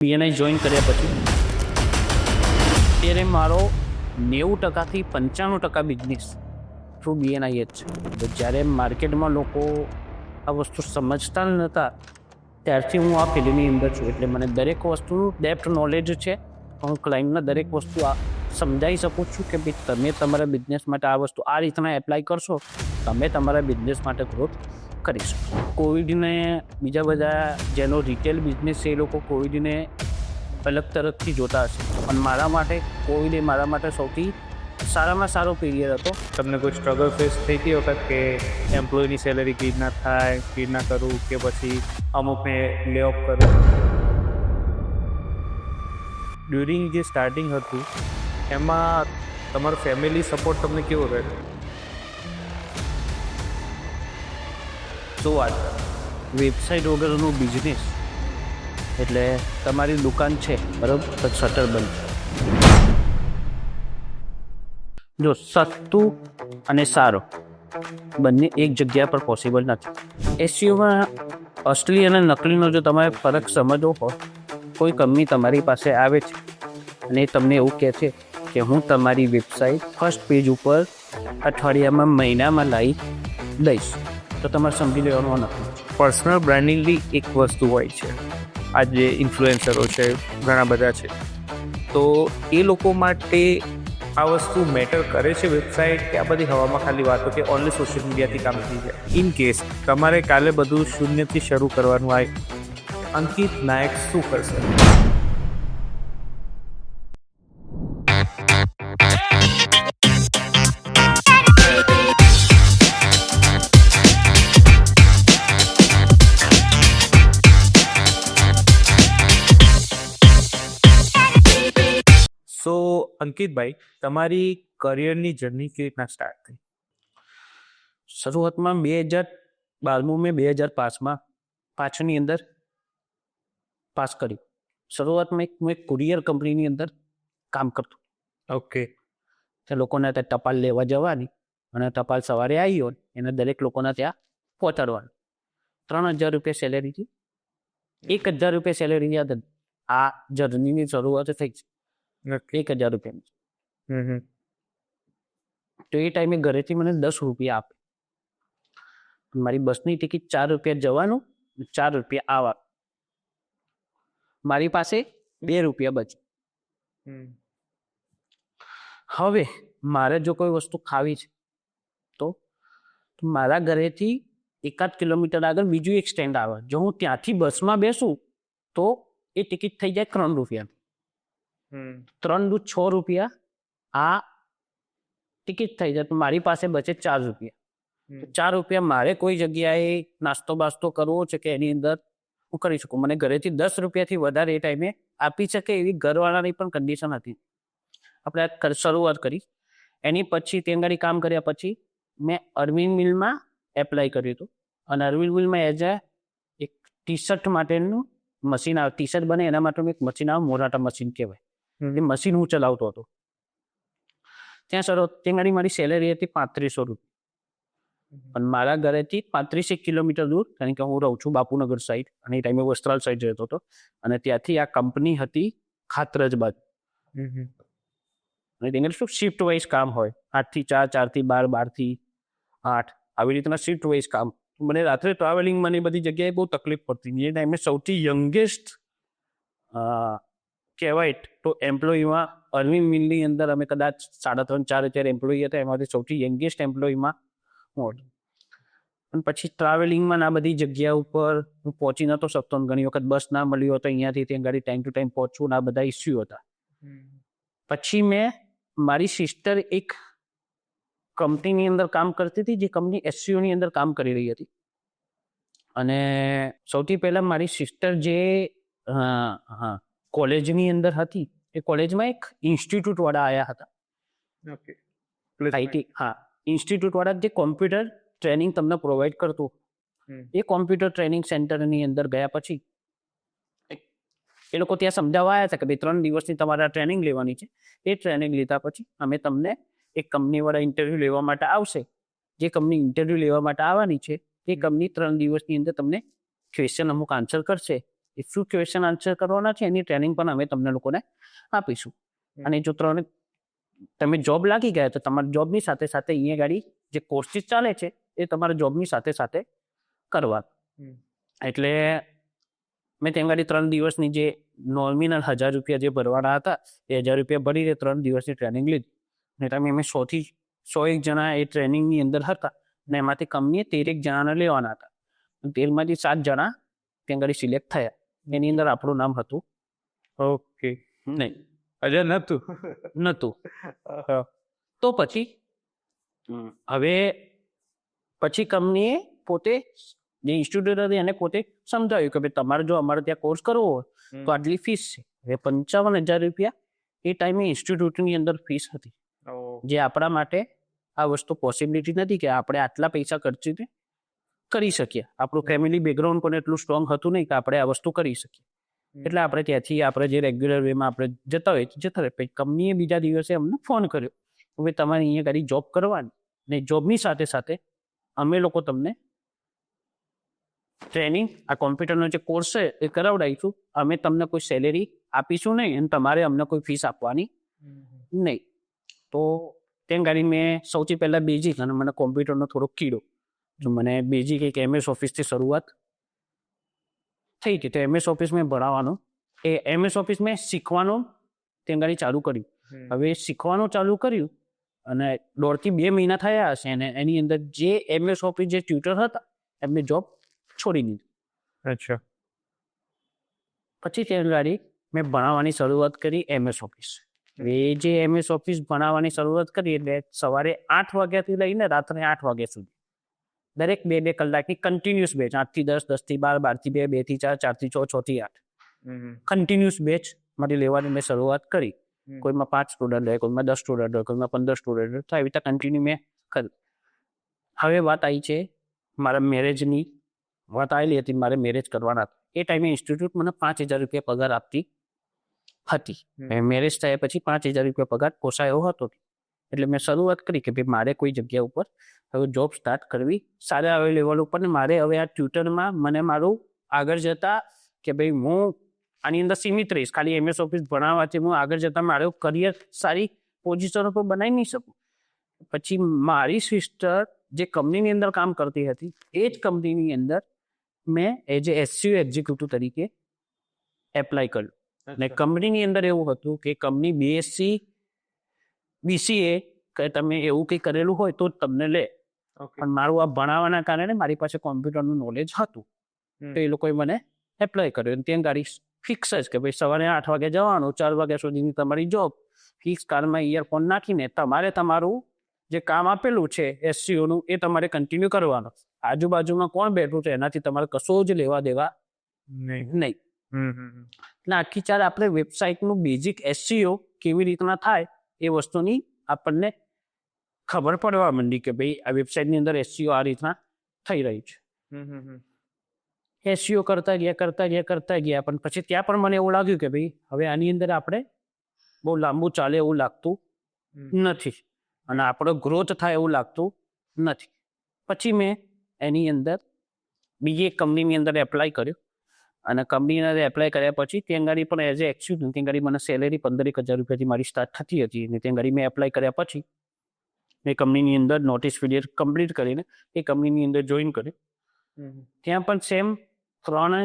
BNI join કર્યા પછી અત્યારે મારો 90%થી 95% બિઝનેસ થ્રુ બીએનઆઈ જ છે. તો જ્યારે માર્કેટમાં લોકો આ વસ્તુ સમજતા નહોતા ત્યારથી હું આ ફિલ્ડની અંદર છું. એટલે મને દરેક વસ્તુનું ડેપ્થ નોલેજ છે. હું ક્લાયન્ટને દરેક વસ્તુ સમજાવી શકું છું કે ભાઈ તમે તમારા બિઝનેસ માટે આ વસ્તુ આ રીતના એપ્લાય કરશો, તમે તમારા બિઝનેસ માટે ગ્રોથ કરી શકો. કોવિડને બીજા બધા જેનો રિટેલ બિઝનેસ છે એ લોકો કોવિડને અલગ તરફથી જોતા હશે, પણ મારા માટે કોવિડ એ મારા માટે સૌથી સારામાં સારો પીરિયડ હતો. તમને કોઈ સ્ટ્રગલ ફેસ થઈ ગઈ વખત કે એમ્પ્લોયની સેલરી ક્લીન ના થાય, ક્લીન ના કરું કે પછી અમુકને લે ઓફ કરું? ડ્યુરિંગ જે સ્ટાર્ટિંગ હતું એમાં તમારો ફેમિલી સપોર્ટ તમને કેવો રહ્યો? શું વાત, વેબસાઇટ વગરનું બિઝનેસ એટલે તમારી દુકાન છે બરાબર, તો શટર બંધ. જો સસ્તું અને સારો બંને એક જગ્યા પર પોસિબલ નથી. એસઈઓમાં અસલી અને નકલીનો જો તમારે ફરક સમજવો હોય, કોઈ કંપની તમારી પાસે આવે છે અને તમને એવું કહે છે કે હું તમારી વેબસાઇટ ફર્સ્ટ પેજ ઉપર અઠવાડિયામાં મહિનામાં લાવી દઈશ, તો તમારે સમજી લેવાનું નથી. પર્સનલ બ્રાન્ડિંગની એક વસ્તુ હોય છે. આ જે ઇન્ફ્લુએન્સરો છે ઘણા બધા છે, તો એ લોકો માટે આ વસ્તુ મેટર કરે છે વેબસાઇટ, કે આ બધી હવામાં ખાલી વાતો કે ઓનલી સોશિયલ મીડિયાથી કામ થઈ જાય? ઇન કેસ તમારે કાલે બધું શૂન્યથી શરૂ કરવાનું હોય, અંકિત નાયક શું કરશે? સો અંકિતભાઈ, તમારી કરિયરની જર્ની કેવી રીતના સ્ટાર્ટ થઈ? શરૂઆતમાં 2012 મેં 2005માં પાછની અંદર પાસ કર્યું. શરૂઆતમાં હું એક કુરિયર કંપનીની અંદર કામ કરતો. ઓકે. તે લોકોને ત્યાં ટપાલ લેવા જવાની અને ટપાલ સવારે આવી હોય એને દરેક લોકોના ત્યાં પહોંચાડવાની. 3000 રૂપિયા સેલેરીથી 1000 રૂપિયા સેલેરી યાદ આ જર્નીની શરૂઆત થઈ છે. 1000 રૂપિયાની. તો એ ટાઈમે ઘરેથી મને 10 રૂપિયા આપે. મારી બસની ટિકિટ 4 રૂપિયા જવાનું, 4 રૂપિયા આવવા. મારી પાસે 2 રૂપિયા બચે. હવે મારે જો કોઈ વસ્તુ ખાવી છે તો મારા ઘરેથી 1 કિલોમીટર આગળ બીજું એક સ્ટેન્ડ આવે. જો હું ત્યાંથી બસમાં બેસું તો એ ટિકિટ થઈ જાય 3 રૂપિયા. 3 દુ 6 રૂપિયા આ ટિકિટ થઈ જાય, તો મારી પાસે બચે 4 રૂપિયા. 4 રૂપિયા મારે કોઈ જગ્યાએ નાસ્તો બાસ્તો કરવો છે કે એની અંદર હું કરી શકું. મને ઘરેથી 10 રૂપિયાથી વધારે એ ટાઈમે આપી શકે એવી ઘરવાળાની પણ કન્ડિશન હતી. આપણે શરૂઆત કરી. એની પછી ત્યાં ગાડી કામ કર્યા પછી મેં અરવિંદ મિલમાં એપ્લાય કર્યું હતું. અને અરવિંદ મિલમાં એઝ એક ટી શર્ટ માટેનું મશીન આવે, ટી શર્ટ બને એના માટેનું એક મશીન આવે, મોરાટા મશીન કહેવાય. એ મશીન હું ચલાવતો હતો. ત્યાં ગાડી મારી સેલેરી હતી 3500 રૂપિયા. પણ મારા ઘરેથી 35 કિલોમીટર દૂર, કારણ કે હું રહું છું બાપુનગર સાઈડ અને એ ટાઈમે વસ્ત્રાલ સાઈડ જતો હતો, અને ત્યાંથી આ કંપની હતી ખાતરજ બાજુ. અને તેને શું શિફ્ટ વાઇઝ કામ હોય, 8 થી 4, 4 થી 12, 12 થી 8 આવી રીતના શિફ્ટ વાઇઝ કામ. મને રાત્રે ટ્રાવેલિંગ મને બધી જગ્યાએ બહુ તકલીફ પડતી. એ ટાઈમે સૌથી યંગેસ્ટ કહેવાય તો એમ્પ્લોયીમાં અરવિંદ મિલની અંદર અમે કદાચ 3.5-4 એમ્પ્લોયી હતા, એમાંથી સૌથી યંગેસ્ટ એમ્પ્લોયીમાં હું હતો. પણ પછી ટ્રાવેલિંગમાં આ બધી જગ્યા ઉપર હું પહોંચી નહોતો શકતો. ઘણી વખત બસ ના મળ્યો હતો, અહીંયાથી ત્યાં ગાડી ટાઈમ ટુ ટાઈમ પહોંચવું, આ બધા ઇસ્યુ હતા. પછી મેં મારી સિસ્ટર એક કંપનીની અંદર કામ કરતી હતી, જે કંપની એસસીઓની અંદર કામ કરી રહી હતી. અને સૌથી પહેલાં મારી સિસ્ટર જે કોલેજની અંદર હતી, એ કોલેજમાં એક ઇન્સ્ટિટ્યૂટવાળા આવ્યા હતા. ઓકે. આઈટી, હા, ઇન્સ્ટિટ્યૂટવાળા જે કોમ્પ્યુટર ટ્રેનિંગ તમને પ્રોવાઈડ કરતું, એ કોમ્પ્યુટર ટ્રેનિંગ સેન્ટરની અંદર ગયા પછી એ લોકો ત્યાં સમજાવવા આવ્યા હતા કે ભાઈ 3 દિવસની તમારે ટ્રેનિંગ લેવાની છે. એ ટ્રેનિંગ લીધા પછી અમે તમને એક કંપનીવાળા ઇન્ટરવ્યૂ લેવા માટે આવશે. જે કંપની ઇન્ટરવ્યૂ લેવા માટે આવવાની છે એ કંપની 3 દિવસની અંદર તમને ક્વેશ્ચન અમુક આન્સર કરશે એ શું ક્વેશ્ચન આન્સર કરવાના છે એની ટ્રેનિંગ પણ અમે તમને લોકોને આપીશું. અને જો તમે જોબ લાગી ગયા તો તમારી જોબની સાથે સાથે અહીંયા ગાડી જે કોર્સીસ ચાલે છે એ તમારા જોબની સાથે સાથે કરવા. એટલે મેં ત્યાં ગાડી 3 દિવસની જે નોમિનલ 1000 રૂપિયા જે ભરવાના હતા એ 1000 રૂપિયા ભરીને 3 દિવસની ટ્રેનિંગ લીધી. ને તમે અમે 101 જણા એ ટ્રેનિંગની અંદર હતા ને એમાંથી કંપનીએ 13 જણાને લેવાના હતા. 13માંથી 7 જણા ત્યાં ગાડી સિલેક્ટ થયા. એની અંદર આપણું નામ હતું ઓકે. નહીં, અજય નતું. નહોતું. તો પછી પછી કંપનીએ પોતે જે ઇન્સ્ટિટ્યૂટ હતી એને પોતે સમજાવ્યું કે ભાઈ તમારે જો અમારે ત્યાં કોર્સ કરવો હોય તો આટલી ફીસ છે. હવે 55,000 રૂપિયા એ ટાઈમે ઇન્સ્ટિટ્યૂટની અંદર ફીસ હતી, જે આપણા માટે આ વસ્તુ પોસિબિલિટી નથી કે આપણે આટલા પૈસા ખર્ચીને કરી શકીએ. આપણું ફેમિલી બેકગ્રાઉન્ડ પણ એટલું સ્ટ્રોંગ હતું નહીં કે આપણે આ વસ્તુ કરી શકીએ. એટલે આપણે ત્યાંથી આપણે જે રેગ્યુલર વેમાં આપણે જતા હોય જતા રહે. પછી કંપનીએ બીજા દિવસે અમને ફોન કર્યો હવે તમારે અહીંયા ગાડી જોબ કરવાની ને જોબની સાથે સાથે અમે લોકો તમને ટ્રેનિંગ આ કોમ્પ્યુટરનો જે કોર્સ છે એ કરાવડાવીશું. અમે તમને કોઈ સેલેરી આપીશું નહીં અને તમારે અમને કોઈ ફીસ આપવાની નહીં. તો ત્યાં ગાડી મેં સૌથી પહેલાં બેઝિક અને મને કોમ્પ્યુટરનો થોડો કીડો, જો મને બેઝિક એક MS ઓફિસથી શરૂઆત થઈ હતી. તો MS ઓફિસ મેં ભણાવવાનું એ MS ઓફિસ મેં શીખવાનું ત્યાં ગાડી ચાલુ કર્યું. હવે શીખવાનું ચાલુ કર્યું અને 1.5 થી 2 મહિના થયા હશે અને એની અંદર જે MS ઓફિસ જે ટ્યુટર હતા એમને જોબ છોડી દીધી. અચ્છા. પછી ત્યાં ગાડી મેં ભણાવવાની શરૂઆત કરી MS ઓફિસ. એ જે MS ઓફિસ ભણાવવાની શરૂઆત કરી એટલે સવારે 8 વાગ્યાથી લઈને રાત્રે 8 વાગ્યા સુધી દરેક 2-2 કલાકની કન્ટિન્યુઅસ બેચ, 8 થી 10, 10 થી 12, 12 થી 2, 2 થી 4, 4 થી 6, 6 થી 8 કન્ટિન્યુઅસ બેચ મારી લેવાની મેં શરૂઆત કરી. કોઈમાં 5 સ્ટુડન્ટ હોય, કોઈમાં 10 સ્ટુડન્ટ હોય, કોઈમાં 15 સ્ટુડન્ટ હોય, તો આવી રીતે કન્ટિન્યુ મેં કરી. હવે વાત આવી છે મારા મેરેજની વાત આવેલી હતી, મારે મેરેજ કરવાના હતા. એ ટાઈમે ઇન્સ્ટિટ્યૂટ મને 5,000 રૂપિયા પગાર આપતી હતી. મેરેજ થયા પછી 5,000 રૂપિયા પગાર પોસાય એવો હતો. એટલે મેં શરૂઆત કરી કે ભાઈ મારે કોઈ જગ્યા ઉપર હવે જોબ સ્ટાર્ટ કરવી સારા હવે લેવલ ઉપર. ને મારે હવે આ ટ્યુટરમાં મને મારું આગળ જતા કે ભાઈ હું આની અંદર સીમિત રહીશ, ખાલી MS ઓફિસ ભણાવવાથી હું આગળ જતા મારું કરિયર સારી પોઝિશન ઉપર બનાવી નહીં શકું. પછી મારી સિસ્ટર જે કંપનીની અંદર કામ કરતી હતી એ જ કંપનીની અંદર મેં એઝ એ SCU એક્ઝિક્યુટિવ તરીકે એપ્લાય કર્યું. અને કંપનીની અંદર એવું હતું કે કંપની BSc BCA કે તમે એવું કંઈ કરેલું હોય તો જ તમને લે. પણ મારું આ ભણાવવાના કારણે મારી પાસે કોમ્પ્યુટરનું નોલેજ હતું તો એ લોકોએ મને એપ્લાય કર્યો. ત્યાં ગાડી ફિક્સ જ કે ભાઈ સવારે 8 વાગે જવાનું, 4 વાગ્યા સુધીની તમારી જોબ. ફિક્સ કારમાં ઇયરફોન નાખીને તમારે તમારું જે કામ આપેલું છે SCOનું એ તમારે કન્ટિન્યુ કરવાનું. આજુબાજુમાં કોણ બેઠું છે એનાથી તમારે કશો જ લેવા દેવા નહીં. એટલે આખી ચાર આપણે વેબસાઇટનું બેઝિક SEO કેવી રીતના થાય એ વસ્તુની આપણને ખબર પડવા માંડી કે ભાઈ આ વેબસાઇટની અંદર SEO આ રીતના થઈ રહી છે. SEO કરતા ગયા પણ પછી ત્યાં પણ મને એવું લાગ્યું કે ભાઈ હવે આની અંદર આપણે બહુ લાંબુ ચાલે એવું લાગતું નથી અને આપણો ગ્રોથ થાય એવું લાગતું નથી. પછી મેં એની અંદર બીજી એક કંપનીની અંદર એપ્લાય કર્યો અને કંપનીની અંદર એપ્લાય કર્યા પછી ત્યાં ગાડી પણ એઝ એ એક્ચ્યુઅલ ત્યાં ગાડી મને સેલેરી 15,000 રૂપિયાથી મારી સ્ટાર્ટ થતી હતી. અને ત્યાં ગાડી મેં એપ્લાય કર્યા પછી એ કંપનીની અંદર નોટિસ પીરિયડ કમ્પ્લીટ કરીને એ કંપનીની અંદર જોઈન કર્યું. ત્યાં પણ સેમ 3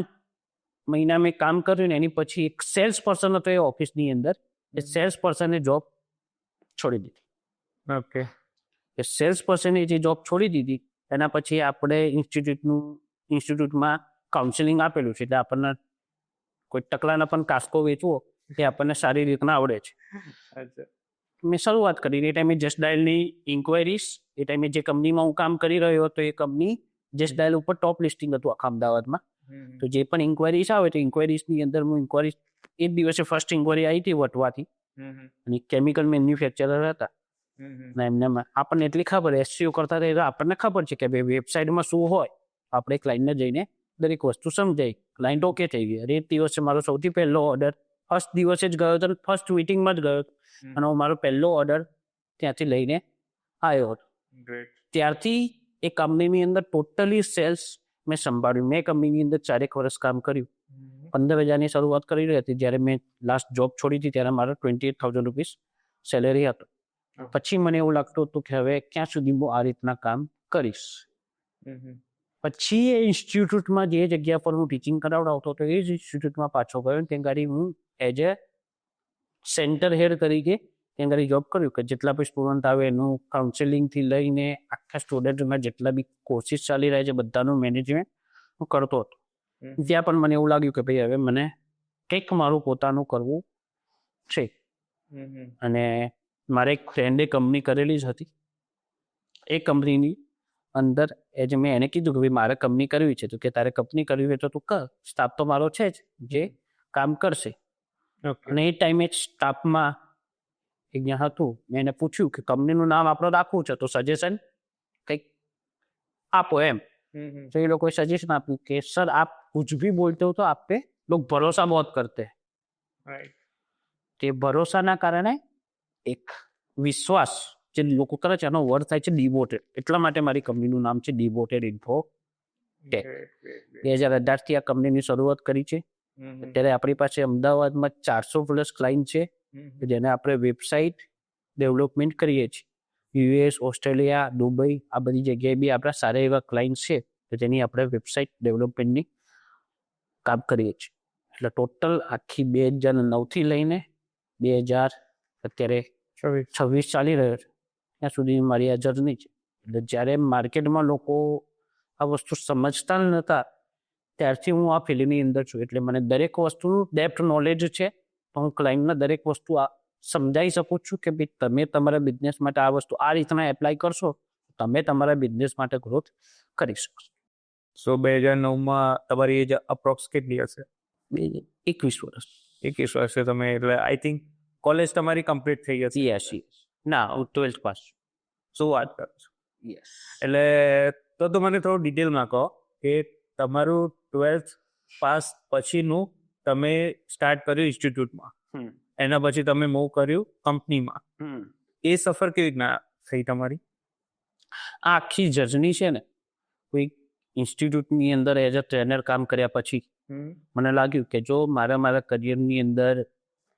મહિના મેં કામ કર્યું ને એની પછી એક સેલ્સ પર્સન હતો એ ઓફિસની અંદર, એ સેલ્સ પર્સને જોબ છોડી દીધી. ઓકે. એ સેલ્સ પર્સને જે જોબ છોડી દીધી એના પછી આપણે ઇન્સ્ટિટ્યૂટમાં કાઉન્સિલિંગ આપેલું છે એટલે આપણને કોઈ ટકલાના પણ કાસ્કો વેચવો એ આપણને સારી રીતના આવડે છે. મેં શરૂઆત કરી એ ટાઈમે જસ્ટ ડાયલની ઇન્ક્વાયરીઝ, એ ટાઈમે જે કંપનીમાં હું કામ કરી રહ્યો હતો એ કંપની જસ્ટ ડાયલ ઉપર ટોપ લિસ્ટિંગ હતું આખા અમદાવાદમાં. તો જે પણ ઇન્ક્વાયરીઝ આવે તો ઇન્ક્વાયરીઝની અંદર હું ઇન્ક્વાયરીઝ એ દિવસે ફર્સ્ટ ઇન્ક્વાયરી આવી હતી વટવાથી અને કેમિકલ મેન્યુફેક્ચરર હતા. એમને આપણને એટલી ખબર SEO કરતા રહે આપણને ખબર છે કે ભાઈ વેબસાઇટમાં શું હોય આપણે ક્લાઇન્ટને જઈને દરેક વસ્તુ સમજાય. ક્લાઇન્ટ ઓકે થઈ ગઈ. એ દિવસે મારો સૌથી પહેલો ઓર્ડર ફર્સ્ટ દિવસે જ ગયો હતો, ફર્સ્ટ મીટિંગમાં જ ગયો અને મારો પહેલો ઓર્ડર ત્યાંથી લઈને આવ્યો હતો. ત્યારથી એ કંપનીની અંદર ટોટલી સેલ્સ મેં સંભાળ્યું. મેં કંપનીની અંદર 4 વર્ષ કામ કર્યું 15,000ની શરૂઆત કરેલી હતી. જ્યારે મેં લાસ્ટ જોબ છોડી હતી ત્યારે મારો 28,000 રૂપીસ સેલેરી હતો. પછી મને એવું લાગતું હતું કે હવે ક્યાં સુધી હું આ રીતના કામ કરીશ. પછી એ ઇન્સ્ટિટ્યૂટમાં જે જગ્યા પર હું ટીચિંગ કરાવડાવતો હતો એ જ ઇન્સ્ટિટ્યૂટમાં પાછો ગયો. ત્યાં ગાડી હું એઝ એ સેન્ટર હેડ તરીકે ત્યાં ગાડી જોબ કર્યું કે જેટલા બી સ્ટુડન્ટ આવે એનું કાઉન્સેલિંગથી લઈને આખા સ્ટુડન્ટમાં જેટલા બી કોર્સિસ ચાલી રહ્યા છે બધાનું મેનેજમેન્ટ હું કરતો હતો. ત્યાં પણ મને એવું લાગ્યું કે ભાઈ હવે મને કંઈક મારું પોતાનું કરવું છે. અને મારે એક ફ્રેન્ડે કંપની કરેલી જ હતી. એ કંપનીની અંદર એ જે મેં એને કીધું કે ભાઈ મારે કંપની કરવી છે. તો કે તારે કંપની કરવી હોય તો તું કર, સ્ટાફ તો મારો છે જ જે કામ કરશે. અને એ ટાઈમે સ્ટાફમાં એક જ્યાં હતું મેં એને પૂછ્યું કે કંપનીનું નામ આપણે રાખવું છે તો સજેશન કંઈક આપો એમ. तो ये लोग कोई सजेशन आप्યું કે सर आप कुछ भी बोलते हो तो आप पे लोग भरोसा बहुत करते हैं. તે ભરોસાના કારણે એક વિશ્વાસ જે લોકો કરે છે એનો વર્ડ થાય છે ડિવોટેડ. એટલા માટે મારી કંપનીનું નામ છે ડિવોટેડ ઇન્ફોટેક. 2018થી આ કંપનીની શરૂઆત કરી છે. અત્યારે આપણી પાસે અમદાવાદમાં 400+ ક્લાયન્ટ છે જેને આપણે વેબસાઇટ ડેવલપમેન્ટ કરીએ છીએ. યુએસ, ઓસ્ટ્રેલિયા, દુબઈ આ બધી જગ્યાએ બી આપણા સારા એવા ક્લાયન્ટ છે તો તેની આપણે વેબસાઇટ ડેવલપમેન્ટની કામ કરીએ છીએ. એટલે ટોટલ આખી 2009થી લઈને 2026 ચાલી રહ્યો છે ત્યાં સુધી મારી આ જર્ની છે. એટલે જ્યારે માર્કેટમાં લોકો આ વસ્તુ સમજતા નહોતા ત્યારથી હું આ ફિલ્ડની અંદર છું. એટલે મને દરેક વસ્તુનું ડેપ્થ નોલેજ છે. તો હું ક્લાયન્ટને દરેક વસ્તુ સમજાવી શકું છું કે ભાઈ તમે તમારા બિઝનેસ માટે આ વસ્તુ આ રીતના એપ્લાય કરશો તમે તમારા બિઝનેસ માટે ગ્રોથ કરી શકશો. સો 2009માં તમારી એજ અપ્રોક્સ કેટલી હશે? 21 વર્ષ. 21 વર્ષે તમે એટલે આઈ થિંક કોલેજ તમારી કમ્પ્લીટ થઈ હશે? યસ. ના, હું 12th પાસ. શું વાત કરો છો? યસ. એટલે તો મને થોડું ડિટેલમાં કહો કે તમારું 12th પાસ પછીનું તમે સ્ટાર્ટ કર્યું ઇન્સ્ટિટ્યૂટમાં, એના પછી તમે મૂવ કર્યું કંપનીમાં. એ સફર કેવી રીતના થઈ તમારી? આ આખી જર્ની છે ને કોઈ ઇન્સ્ટિટ્યૂટની અંદર એઝ અ ટ્રેનર કામ કર્યા પછી મને લાગ્યું કે જો મારા કરિયરની અંદર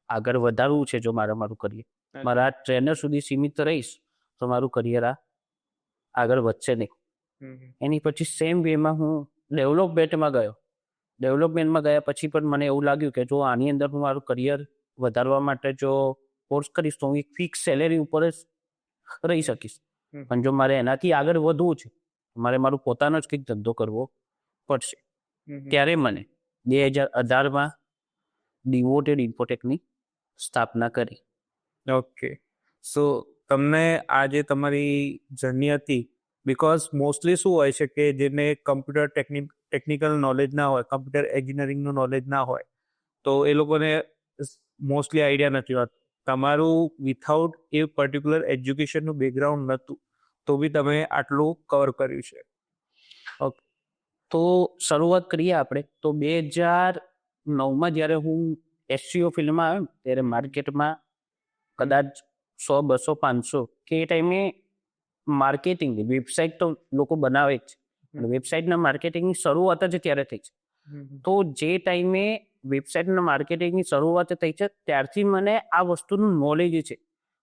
આગળ વધારવું છે, જો મારું કરિયર મારા ટ્રેનર સુધી સીમિત રહીશ તો મારું કરિયર આગળ વધશે નહીં. એની પછી સેમ વેમાં હું ડેવલપમેન્ટમાં ગયો. ડેવલપમેન્ટમાં ગયા પછી પણ મને એવું લાગ્યું કે જો આની અંદર હું મારું કરિયર વધારવા માટે જો કોર્સ કરીશ તો હું એક ફિક્સ સેલેરી ઉપર જ રહી શકીશ. પણ જો મારે એનાથી આગળ વધવું છે મારે મારું પોતાનો જ કંઈક ધંધો કરવો પડશે. ત્યારે મને 2018માં ડિવોટેડ ઇન્ફોટેકની સ્થાપના કરી. ઓકે. સો તમને આ જે તમારી જર્ની હતી, બિકોઝ મોસ્ટલી શું હોય છે કે જેને કમ્પ્યુટર ટેકનિકલ નોલેજ ના હોય, કમ્પ્યુટર એન્જિનિયરિંગનું નોલેજ ના હોય તો એ લોકોને મોસ્ટલી આઈડિયા નથી હોતો. તમારું વિથઆઉટ એ પર્ટિક્યુલર એજ્યુકેશનનું બેકગ્રાઉન્ડ નહોતું તો બી તમે આટલું કવર કર્યું છે. ઓકે, તો શરૂઆત કરીએ આપણે તો 2009માં જ્યારે હું એસસીઓ ફિલ્ડમાં આવ્યો ત્યારે માર્કેટમાં કદાચ 100, 200, 500 કે એ ટાઈમે માર્કેટિંગ વેબસાઇટ તો લોકો બનાવે જ છે. વેબસાઇટના માર્કેટિંગની શરૂઆત જ ત્યારે થઈ છે. તો જે ટાઈમે વેબસાઇટના માર્કેટિંગની શરૂઆત થઈ છે ત્યારથી મને આ વસ્તુનું નોલેજ છે.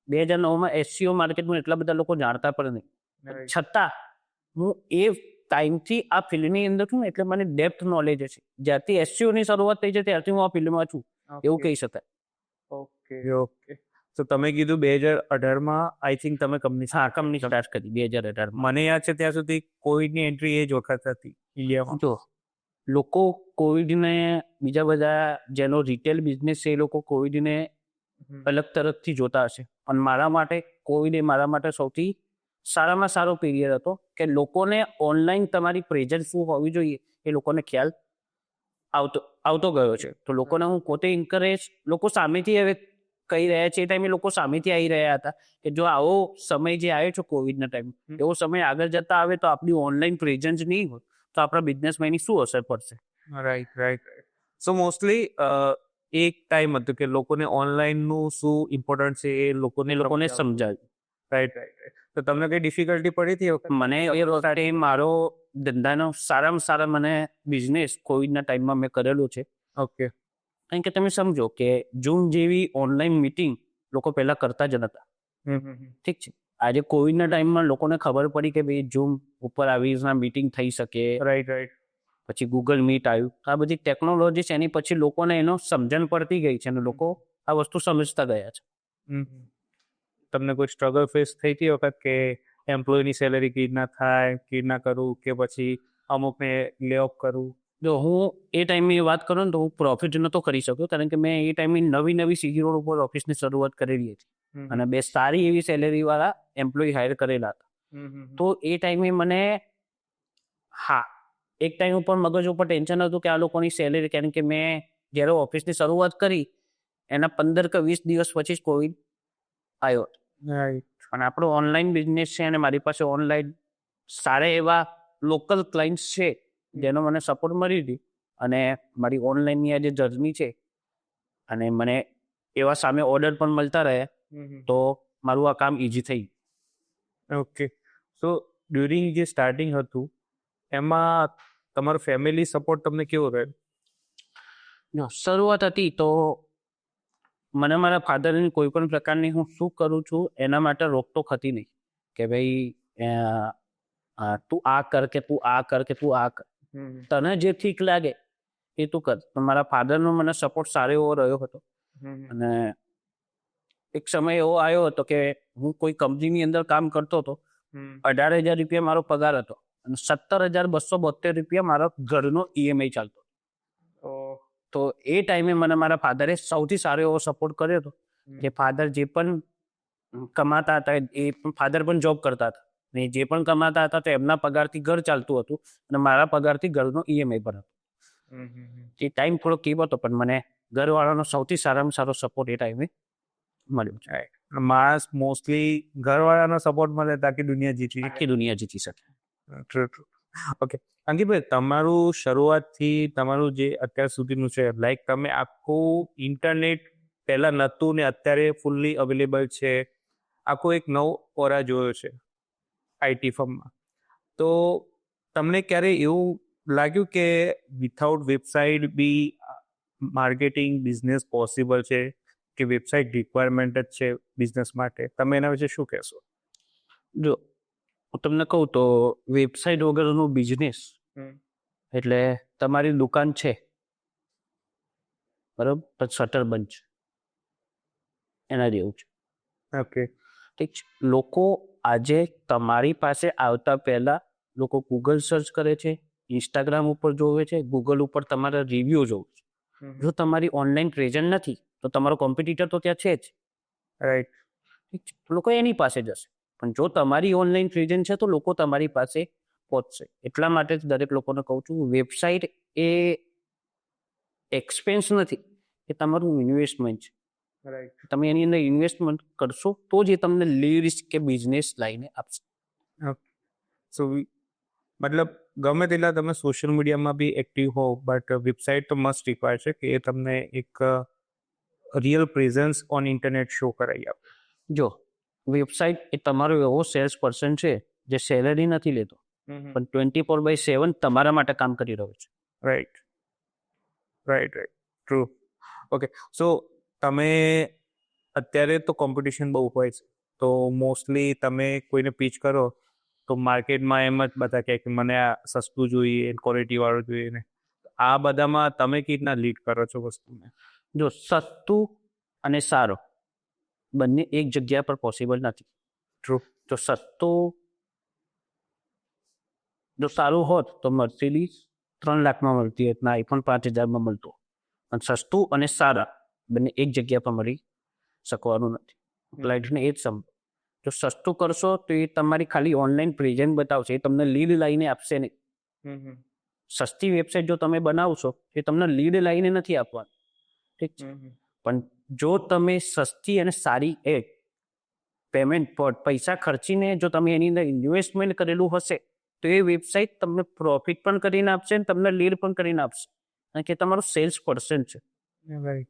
2009માં એસસીઓ માર્કેટમાં એટલા બધા લોકો જાણતા પણ નહીં, છતાં હું એ ટાઈમથી આ ફિલ્ડની અંદર છું એટલે મને ડેપ્થ નોલેજ છે. જ્યારથી એસસીઓની શરૂઆત થઈ છે ત્યારથી હું આ ફિલ્ડમાં છું એવું કહી શકાય. ઓકે. તો તમે કીધું 2018માં આઈ થિંક તમે કંપની સ્ટાર્ટ કરી 2018. મને યાદ છે ત્યાં સુધી કોવિડની એન્ટ્રી એ જ વખત હતી ઇન્ડિયામાં. જો લોકો કોવિડને બીજા બધા જેનો રિટેલ બિઝનેસ છે એ લોકો કોવિડને અલગ તરફથી જોતા હશે પણ મારા માટે કોવિડ એ મારા માટે સૌથી સારામાં સારો પીરિયડ હતો કે લોકોને ઓનલાઈન તમારી પ્રેઝન્સ શું હોવી જોઈએ એ લોકોને ખ્યાલ આવતો ગયો છે. તો લોકોને હું પોતે ઇન્કરેજ લોકો સામેથી હવે કહી રહ્યા છે એ ટાઈમે લોકો સામેથી આવી રહ્યા હતા કે જો આવો સમય જે આવ્યો છે કોવિડના ટાઈમ એવો સમય આગળ જતા આવે તો આપણી ઓનલાઈન પ્રેઝન્સ નહીં હોય તો આપણા બિઝનેસમાં એની શું અસર પડશે. રાઈટ. સો મોસ્ટલી એક ટાઈમ હતું કે લોકોને ઓનલાઈનનું શું ઇમ્પોર્ટન્ટ છે એ લોકોને સમજાવ્યું. રાઈટ. તો તમને કઈ ડિફિકલ્ટી પડી હતી? મને એ વખતે મારો ધંધાનો સારામાં સારા મને બિઝનેસ કોવિડના ટાઈમમાં મેં કરેલો છે ઓકે. કારણ કે તમે સમજો કે ઝૂમ જેવી ઓનલાઈન મીટિંગ લોકો પહેલા કરતા જ નતા. ઠીક છે, આજે કોવિડના ટાઈમમાં લોકોને ખબર પડી કે ભાઈ ઝૂમ ઉપર આવી રીતના મીટિંગ થઈ શકે. રાઈટ. પછી ગૂગલ મીટ આવ્યું. આ બધી ટેકનોલોજી છે, એની પછી લોકોને એનો સમજણ પડતી ગઈ છે અને લોકો આ વસ્તુ સમજતા ગયા છે. તમને કોઈ સ્ટ્રગલ ફેસ થઈ હતી વખત કે એમ્પ્લોયની સેલરી કીડ ના થાય, કીડ ના કરું, કે પછી અમુકને લે ઓફ કરું? જો હું એ ટાઈમની વાત કરું ને તો હું પ્રોફિટ નહોતો કરી શક્યો, કારણ કે મેં એ ટાઈમે નવી સીજી રોડ ઉપર ઓફિસની શરૂઆત કરેલી હતી અને બે સારી એવી સેલેરી વાળા એમ્પ્લોય હાયર કરેલા હતા. તો એ ટાઈમે મને એક ટાઈમ ઉપર મગજ ઉપર ટેન્શન હતું કે આ લોકોની સેલેરી, કારણ કે મેં જ્યારે ઓફિસની શરૂઆત કરી એના 15 કે 20 દિવસ પછી જ કોવિડ આવ્યો. અને આપણો ઓનલાઈન બિઝનેસ છે અને મારી પાસે ઓનલાઈન સારા એવા લોકલ ક્લાયન્ટ્સ છે જેનો મને સપોર્ટ મળી હતી અને મારી ઓનલાઈનની આ જે જર્ની છે અને મને એવા સામે ઓર્ડર પણ મળતા રહ્યા, તો મારું આ કામ ઇઝી થઈ. ઓકે. સો ડ્યુરિંગ જે સ્ટાર્ટિંગ હતું એમાં તમારો ફેમિલી સપોર્ટ તમને કેવો રહ્યો? જો શરૂઆત હતી તો મને મારા ફાધરની કોઈ પણ પ્રકારની હું શું કરું છું એના માટે રોકટોક હતી નહીં કે ભાઈ તું આ કર કે તું આ કર કે તું આ કર, તને જે ઠીક લાગે એ તું કર. પણ મારા ફાધરનો મને સપોર્ટ સારો એવો રહ્યો હતો. અને એક સમય એવો આવ્યો હતો કે હું કોઈ કંપનીની અંદર કામ કરતો હતો. 18,000 રૂપિયા મારો પગાર હતો અને 17,272 રૂપિયા મારા ઘરનો EMI ચાલતો. તો એ ટાઈમે મને મારા ફાધરે સૌથી સારો એવો સપોર્ટ કર્યો હતો કે ફાધર જે પણ કમાતા હતા, એ ફાધર પણ જોબ કરતા હતા ને જે પણ કમાતા હતા તો એમના પગારથી ઘર ચાલતું હતું અને મારા પગારથી ઘરનો EMI પર હતો. એ ટાઈમ થોડો કેવો હતો, પણ મને ઘરવાળાનો સૌથી સારામાં સારો સપોર્ટ એ ટાઈમે મળ્યો છે. માણસ મોસ્ટલી ઘરવાળાનો સપોર્ટ મળે તાકી દુનિયા જીતી આખી દુનિયા જીતી શકે. ટ્રુ. ઓકે અંકિતભાઈ, તમારું શરૂઆતથી તમારું જે અત્યાર સુધીનું છે, લાઈક તમે આખું ઇન્ટરનેટ પહેલા નહોતું ને અત્યારે ફૂલ્લી અવેલેબલ છે, આખો એક નવો ઓરા જોયો છે IT ફર્મમાં. તો તમને ક્યારે એવું લાગ્યું કે વિથઆઉટ વેબસાઇટ બી માર્કેટિંગ બિઝનેસ પોસિબલ છે, કે વેબસાઇટ રિક્વાયરમેન્ટ જ છે બિઝનેસ માટે? તમે એના વિશે શું કહેશો? જો હું તમને કહું તો વેબસાઇટ વગરનો બિઝનેસ એટલે તમારી દુકાન છે બરાબર, પણ શટર બંધ છે, એના જેવું છે. ઓકે. ઠીક છે. લોકો આજે તમારી પાસે આવતા પહેલા લોકો ગૂગલ સર્ચ કરે છે, ઇન્સ્ટાગ્રામ ઉપર જોવે છે, ગૂગલ ઉપર તમારા રિવ્યુ જોવે છે. જો તમારી ઓનલાઈન પ્રેઝન્ટ નથી તો તમારો કોમ્પિટિટર તો ત્યાં છે જ. રાઈટ. ઠીક છે. લોકો એની પાસે જશે. પણ જો તમારી ઓનલાઈન પ્રેઝન્ટ છે તો લોકો તમારી પાસે પહોંચશે. એટલા માટે જ દરેક લોકોને કહું છું, વેબસાઇટ એ એક્સપેન્સ નથી, એ તમારું ઇન્વેસ્ટમેન્ટ છે. રાઈટ. તમે એની અંદર ઇન્વેસ્ટમેન્ટ કરશો તો જ એ તમને લીડ્સ કે બિઝનેસ લાઈને આપશે. સો મતલબ ગમે તેટલા તમે સોશિયલ મીડિયામાં બી એક્ટિવ હો, બટ વેબસાઇટ તો મસ્ટ રિક્વાયર છે કે એ તમને એક real presence on internet show કરાવી આપે. જો વેબસાઇટ એ તમારો એવો સેલ્સ પર્સન છે જે સેલેરી નથી લેતો, પણ 24/7 તમારા માટે કામ કરી રહ્યો છે. રાઈટ. ટ્રુ. ઓકે. સો તમે અત્યારે તો કોમ્પિટિશન બહુ હોય છે, તો મોસ્ટલી તમે કોઈને પીચ કરો તો માર્કેટમાં એમ જ બધા કહે કે મને આ સસ્તું જોઈએ, ક્વોલિટી વાળું જોઈએ ને. આ બધામાં તમે કેવી રીતના લીડ કરો છો વસ્તુને? જો સસ્તું અને સારું બંને એક જગ્યા પર પોસિબલ નથી. ટ્રુ. જો સસ્તું જો સારું હોત તો મર્સિડીઝ 3 લાખમાં મળતી હોત, iPhone 5,000માં મળતો. અને સસ્તું અને સારા બંને એક જગ્યા પર મળી શકવાનું નથી. ક્લાયન્ટને એ જ સમજો. જો સસ્તું કરશો તો એ તમારી ખાલી ઓનલાઈન પ્રેઝન્ટ બતાવશે, એ તમને લીડ લાઈને આપશે નહીં. સસ્તી વેબસાઇટ જો તમે બનાવશો એ તમને લીડ લાઈને નથી આપવાની. ઠીક છે. પણ જો તમે સસ્તી અને સારી પેમેન્ટ પૈસા ખર્ચીને જો તમે એની અંદર ઇન્વેસ્ટમેન્ટ કરેલું હશે તો એ વેબસાઇટ તમને પ્રોફિટ પણ કરીને આપશે અને તમને લીડ પણ કરીને આપશે. કારણ કે તમારો સેલ્સ પર્સન છે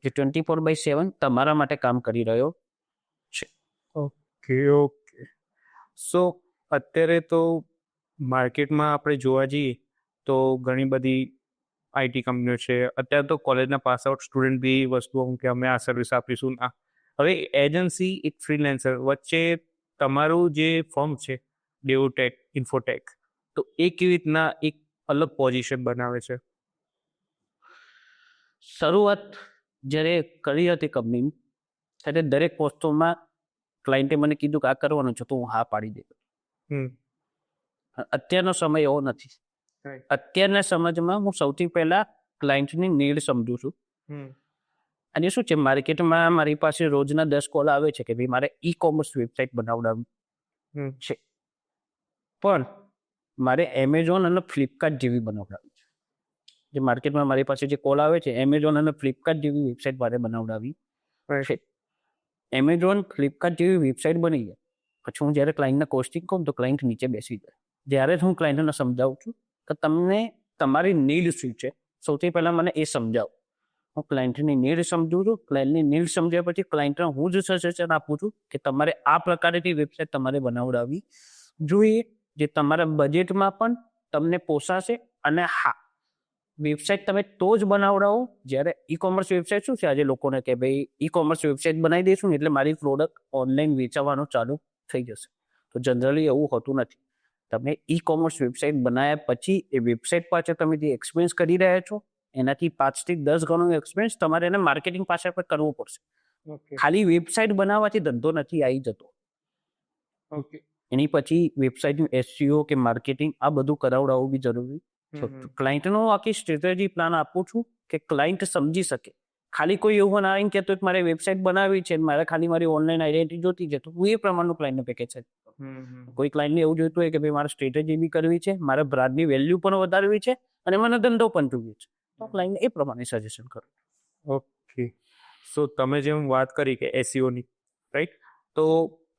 જે 24/7 તમારા માટે કામ કરી રહ્યો છે. ઓકે. સો અત્યારે તો માર્કેટમાં આપણે જોવા જઈએ તો ઘણી બધી આઈટી કંપનીઓ છે, અત્યારે તો કોલેજના પાસ આઉટ સ્ટુડન્ટ બી વસ્તુઓ કે અમે આ સર્વિસ આપીશું ના. હવે એજન્સી એક ફ્રીલેન્સર વચ્ચે તમારું જે ફર્મ છે ડેવોટેક ઇન્ફોટેક, તો એ કેવી રીતના એક અલગ પોઝિશન બનાવે છે? શરૂઆત જ્યારે કરી હતી કંપનીની, ત્યારે દરેક વસ્તુમાં ક્લાયન્ટે મને કીધું કે આ કરવાનું છે તો હું હા પાડી દીધું. હમ અત્યારનો સમય એવો નથી. અત્યારના સમજમાં હું સૌથી પહેલા ક્લાયન્ટની નીડ સમજું છું. અને શું છે, માર્કેટમાં મારી પાસે રોજના 10 કોલ આવે છે કે ભાઈ મારે ઈ કોમર્સ વેબસાઇટ બનાવડાવવી છે, પણ મારે એમેઝોન અને ફ્લિપકાર્ટ જેવી બનાવડાવી છે. જે માર્કેટમાં મારી પાસે જે કોલ આવે છે, એમેઝોન અને ફ્લિપકાર્ટ જેવી વેબસાઇટ મારે બનાવડાવી છે. એમેઝોન ફ્લિપકાર્ટ જેવી વેબસાઇટ બની જાય પછી હું જ્યારે ક્લાયન્ટને કોસ્ટિંગ કહું તો ક્લાયન્ટ નીચે બેસી જાય. જ્યારે હું ક્લાયન્ટને સમજાવું છું કે તમને તમારી નીડ શું છે, સૌથી પહેલાં મને એ સમજાવો. હું ક્લાયન્ટની નીડ સમજું છું. ક્લાયન્ટની નીડ સમજ્યા પછી ક્લાયન્ટને હું જ સજેશન આપું છું કે તમારે આ પ્રકારની વેબસાઇટ તમારે બનાવડાવવી જોઈએ, જે તમારા બજેટમાં પણ તમને પોસાશે. અને હા, વેબસાઇટ તમે તો જ બનાવડાવો જ્યારે ઈ કોમર્સ વેબસાઇટ શું છે, આજે લોકોને કે ભાઈ ઈ કોમર્સ વેબસાઇટ બનાવી દઈશું ને એટલે મારી પ્રોડક્ટ ઓનલાઈન વેચાવાનું ચાલુ થઈ જશે. તો જનરલી એવું હોતું નથી. તમે ઈ કોમર્સ વેબસાઇટ બનાવ્યા પછી એ વેબસાઇટ પાછળ તમે જે એક્સપેન્સ કરી રહ્યા છો એનાથી 5 થી 10 ગણો એક્સપેન્સ તમારે એને માર્કેટિંગ પાછળ પર કરવો પડશે. ખાલી વેબસાઇટ બનાવવાથી ધંધો નથી આવી જતો. એની પછી વેબસાઇટનું એસઈઓ કે માર્કેટિંગ આ બધું કરાવડાવવું બી જરૂરી. ક્લાયન્ટનો આખી સ્ટ્રેટેજી પ્લાન આપું છું કે ક્લાયન્ટ સમજી શકે. ખાલી કોઈ એવું ના આવીને કહેતો મારે વેબસાઇટ બનાવવી છે, મારે ખાલી મારી ઓનલાઈન આઈડેન્ટિટી જોતી છે, તો હું એ પ્રમાણનું ક્લાયન્ટને પેકેજ છે. કોઈ ક્લાયન્ટને એવું જોઈતું હોય કે ભાઈ મારે સ્ટ્રેટેજી બી કરવી છે, મારે બ્રાન્ડની વેલ્યુ પણ વધારવી છે અને મને ધંધો પણ જોઈએ છે, તો ક્લાયન્ટને એ પ્રમાણે સજેશન કરું. ઓકે. સો તમે જેમ વાત કરી કે એસઈઓની, રાઈટ, તો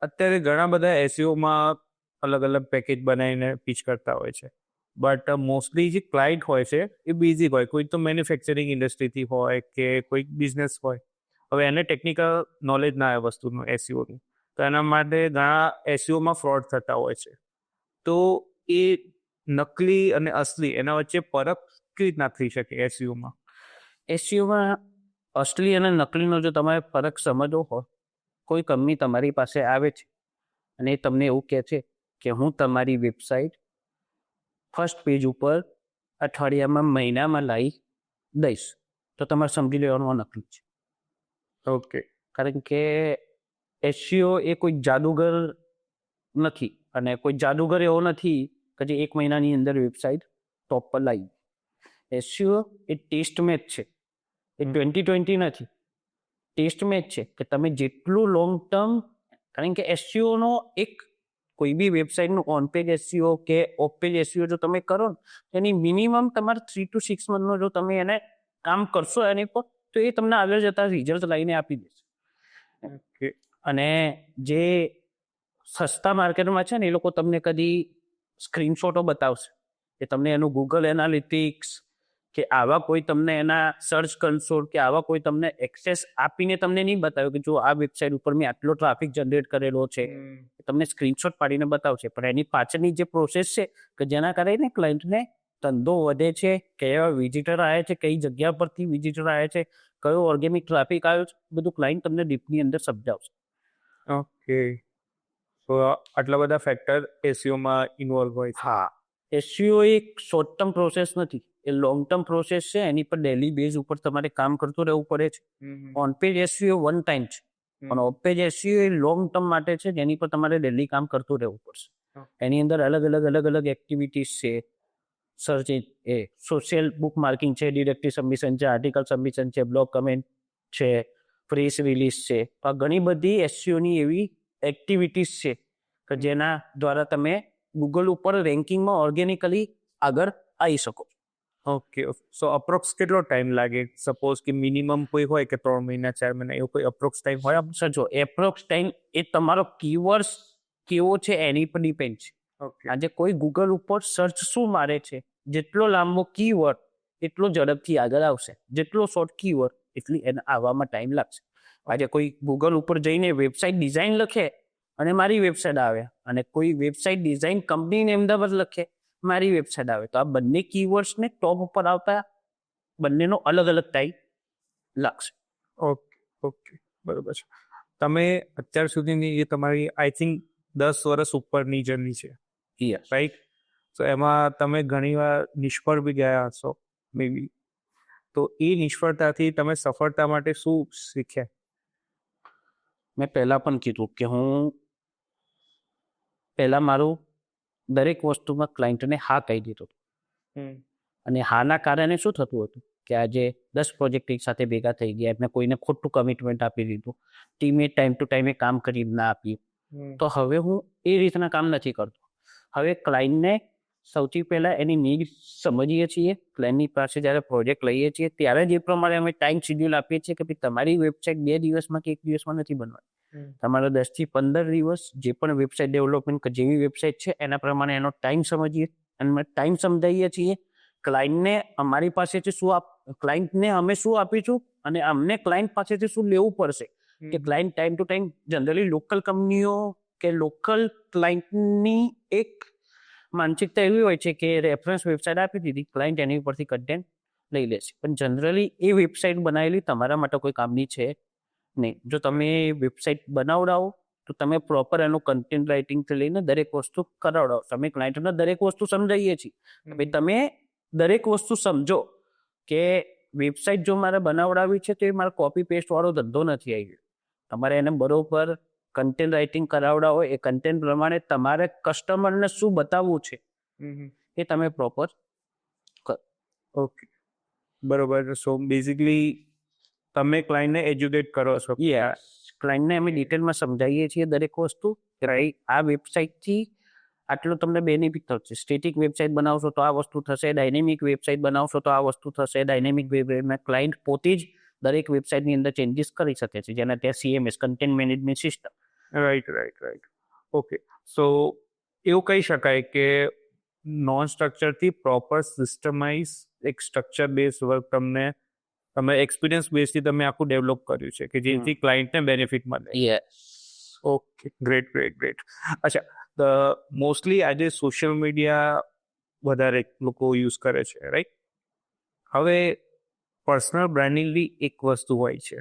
અત્યારે ઘણા બધા એસઈઓમાં અલગ અલગ પેકેજ બનાવીને પીચ કરતા હોય છે, બટ મોસ્ટલી જે ક્લાયન્ટ હોય છે એ બેઝિક હોય. કોઈ તો મેન્યુફેક્ચરિંગ ઇન્ડસ્ટ્રીથી હોય કે કોઈ બિઝનેસ હોય. હવે એને ટેકનિકલ નોલેજ ના આવે વસ્તુનું એસઈઓનું, તો એના માટે ઘણા એસઈઓમાં ફ્રોડ થતા હોય છે. તો એ નકલી અને અસલી એના વચ્ચે ફરક કેવી રીતના થઈ શકે એસઈઓમાં? એસઈઓમાં અસલી અને નકલીનો જો તમારે ફરક સમજવો હોય, કોઈ કંપની તમારી પાસે આવે છે અને એ તમને એવું કહે છે કે હું તમારી વેબસાઇટ ફર્સ્ટ પેજ ઉપર અઠવાડિયામાં મહિનામાં લાવી દઈશ, તો તમારે સમજી લેવાનું આ નકલી છે. ઓકે. કારણ કે એસઈઓ એ કોઈ જાદુગર નથી અને કોઈ જાદુગર એવો નથી કે જે 1 મહિનાની અંદર વેબસાઇટ ટોપ પર લાવી. એસઈઓ એ ટેસ્ટ મેચ છે, એ 2020 નથી. ટેસ્ટ મેચ છે કે તમે જેટલું લોંગ ટર્મ, કારણ કે એસઈઓનો એક કોઈ બી વેબસાઇટનું ઓન પેજ એસઈઓ કે ઓફ પેજ એસઈઓ જો તમે કરો ને, એની મિનિમમ તમારે 3 to 6 મંથનો જો તમે એને કામ કરશો એની પર, તો એ તમને આગળ જતા રિઝલ્ટ લઈને આપી દેશે. ઓકે. અને જે સસ્તા માર્કેટમાં છે ને, એ લોકો તમને કદી સ્ક્રીનશોટો બતાવશે કે તમને એનું ગૂગલ એનાલિટિક્સ કે આવા કોઈ તમને એના સર્ચ કન્સોલ કે આવા કોઈ તમને એક્સેસ આપીને તમને નહીં બતાવ્યું કે જો આ વેબસાઇટ ઉપર મેં આટલો ટ્રાફિક જનરેટ કરેલો છે, તમને સ્ક્રીનશોટ પાડીને બતાવશે. પણ એની પાછળની જે પ્રોસેસ છે કે જેના કારણે ક્લાયન્ટને ધંધો વધે છે, કયા વિઝિટર આવે છે, કઈ જગ્યા પરથી વિઝિટર આવે છે, કયો ઓર્ગેનિક ટ્રાફિક આવ્યો છે, બધું ક્લાયન્ટ તમને ડીપની અંદર સમજાવશે. ઓકે. તો આટલા બધા ફેક્ટર એસઈઓમાં ઇન્વોલ્વ હોય છે. હા, એસઈઓ એક શોર્ટ ટર્મ પ્રોસેસ નથી, એ લોંગ ટર્મ પ્રોસેસ છે. એની પર ડેલી બેઝ ઉપર તમારે કામ કરતું રહેવું પડે છે. On page SEO one time છે, અને of page SEO A long term માટે છે, જેની પર તમારે ડેલી કામ કરતું રહેવું પડશે. એની અંદર અલગ અલગ એક્ટિવિટીઝ છે. સર્ચ એ સોશિયલ બુક માર્કિંગ છે, ડિરેક્ટરી સબમિશન છે, આર્ટિકલ સબમિશન છે, બ્લોગ કમેન્ટ છે, પ્રેસ રિલીઝ છે. તો આ ઘણી બધી એસઈઓની એવી એક્ટિવિટીઝ છે કે જેના દ્વારા તમે ગૂગલ ઉપર રેન્કિંગમાં ઓર્ગેનિકલી આગળ આવી શકો. ઓકે. સો અપ્રોક્સ કેટલો ટાઈમ લાગે? સપોઝ કે મિનિમમ કોઈ હોય કે 3 મહિના 4 મહિના, એવો કોઈ અપ્રોક્સ ટાઈમ હોય? સર જો એપ્રોક્સ ટાઈમ એ તમારો કીવર્ડ્સ કેવો છે એની પર ડિપેન્ડ છે. ઓકે. આજે કોઈ ગૂગલ ઉપર સર્ચ શું મારે છે, જેટલો લાંબો કીવર્ડ એટલો ઝડપથી આગળ આવશે, જેટલો શોર્ટ કીવર્ડ એટલી એને આવવામાં ટાઈમ લાગશે. આજે કોઈ ગૂગલ ઉપર જઈને વેબસાઇટ ડિઝાઇન લખે અને મારી વેબસાઇટ આવે, અને કોઈ વેબસાઇટ ડિઝાઇન કંપનીને અમદાવાદ લખે મારી વેબસાઇટ આવે, તો આ બંને કીવર્ડ્સને ટોપ ઉપર આવતા બંનેનો અલગ અલગ ટાઈમ લાગશે. ઓકે ઓકે બરોબર છે. તમે અત્યાર સુધીની એ તમારી આઈ થિંક 10 વર્ષ ઉપરની જર્ની છે, યસ. રાઈટ? તો એમાં તમે ઘણીવાર નિષ્ફળ બી ગયા હશો મે બી. તો એ નિષ્ફળતાથી તમે સફળતા માટે શું શીખ્યા? મેં પહેલાં પણ કીધું કે હું પહેલાં મારું દરેક વસ્તુમાં ક્લાયન્ટને હા કહી દીધું હતું. અને હાના કારણે શું થતું હતું કે આજે 10 પ્રોજેક્ટ એક સાથે ભેગા થઈ ગયા, એમને કોઈને ખોટું કમિટમેન્ટ આપી દીધું, ટીમે ટાઈમ ટુ ટાઈમે કામ કરી ના આપ્યું. તો હવે હું એ રીતના કામ નથી કરતો. હવે ક્લાયન્ટને સૌથી પહેલાં એની નીડ સમજીએ છીએ. ક્લાયન્ટની પાસે જ્યારે પ્રોજેક્ટ લઈએ છીએ ત્યારે જ એ પ્રમાણે અમે ટાઈમ શેડ્યુલ આપીએ છીએ કે ભાઈ તમારી વેબસાઇટ 2 દિવસમાં કે 1 દિવસમાં નથી બનવાની. તમારા 10 થી 15 દિવસ જે પણ વેબસાઇટ ડેવલપમેન્ટ જેવી વેબસાઇટ છે એના પ્રમાણે એનો ટાઈમ સમજીએ અને ટાઈમ સમજાવીએ છીએ. ક્લાયન્ટને અમારી પાસેથી ક્લાયન્ટને અમે શું આપીશું અને અમને ક્લાયન્ટ પાસેથી શું લેવું પડશે. કે client time to time generally local કંપનીઓ કે લોકલ ક્લાયન્ટની એક માનસિકતા એવી હોય છે કે રેફરન્સ વેબસાઇટ આપી દીધી, ક્લાયન્ટ એની ઉપરથી કન્ટેન્ટ લઈ લેશે. પણ જનરલી એ વેબસાઇટ બનાવેલી તમારા માટે કોઈ કામની છે નહીં. જો તમે વેબસાઇટ બનાવડાવો તો તમે પ્રોપર એનું કન્ટેન્ટ રાઇટિંગથી લઈને દરેક વસ્તુ કરાવડાવો. તમે ક્લાયન્ટને દરેક વસ્તુ સમજાવીએ છીએ. ભાઈ તમે દરેક વસ્તુ સમજો કે વેબસાઇટ જો મારે બનાવડાવી છે તો એ મારે કોપી પેસ્ટ વાળો ધંધો નથી આવી ગયો. તમારે એને બરોબર કન્ટેન્ટ રાઇટિંગ કરાવડાવો. એ કન્ટેન્ટ પ્રમાણે તમારે કસ્ટમરને શું બતાવવું છે એ તમે પ્રોપર કરો. ઓકે બરોબર. સો બેઝિકલી તમે ક્લાયન્ટને એજ્યુકેટ કરો છો. ક્લાયન્ટને અમે ડિટેલમાં સમજાવીએ છીએ દરેક વસ્તુ કે ભાઈ આ વેબસાઇટથી આટલું તમને બેનિફિટ થશે. સ્ટેટિક વેબસાઇટ બનાવશો તો આ વસ્તુ થશે, ડાયનેમિક વેબસાઇટ બનાવશો તો આ વસ્તુ થશે. ડાયનેમિક વેબસાઇટમાં ક્લાયન્ટ પોતે જ દરેક વેબસાઇટની અંદર ચેન્જીસ કરી શકે છે, જેના ત્યાં CMS content management system. Right. Okay. So એવું કહી શકાય કે નોન સ્ટ્રક્ચરથી પ્રોપર સિસ્ટમાઇઝ એક સ્ટ્રક્ચર બેઝ વર્ક તમે એક્સપિરિયન્સ બેઝથી તમે આખું ડેવલપ કર્યું છે કે જેથી ક્લાયન્ટને બેનિફિટ મળે. Okay great. અચ્છા, મોસ્ટલી આજે સોશિયલ મીડિયા વધારે લોકો યુઝ કરે છે, રાઈટ? હવે પર્સનલ બ્રાન્ડિંગની એક વસ્તુ હોય છે.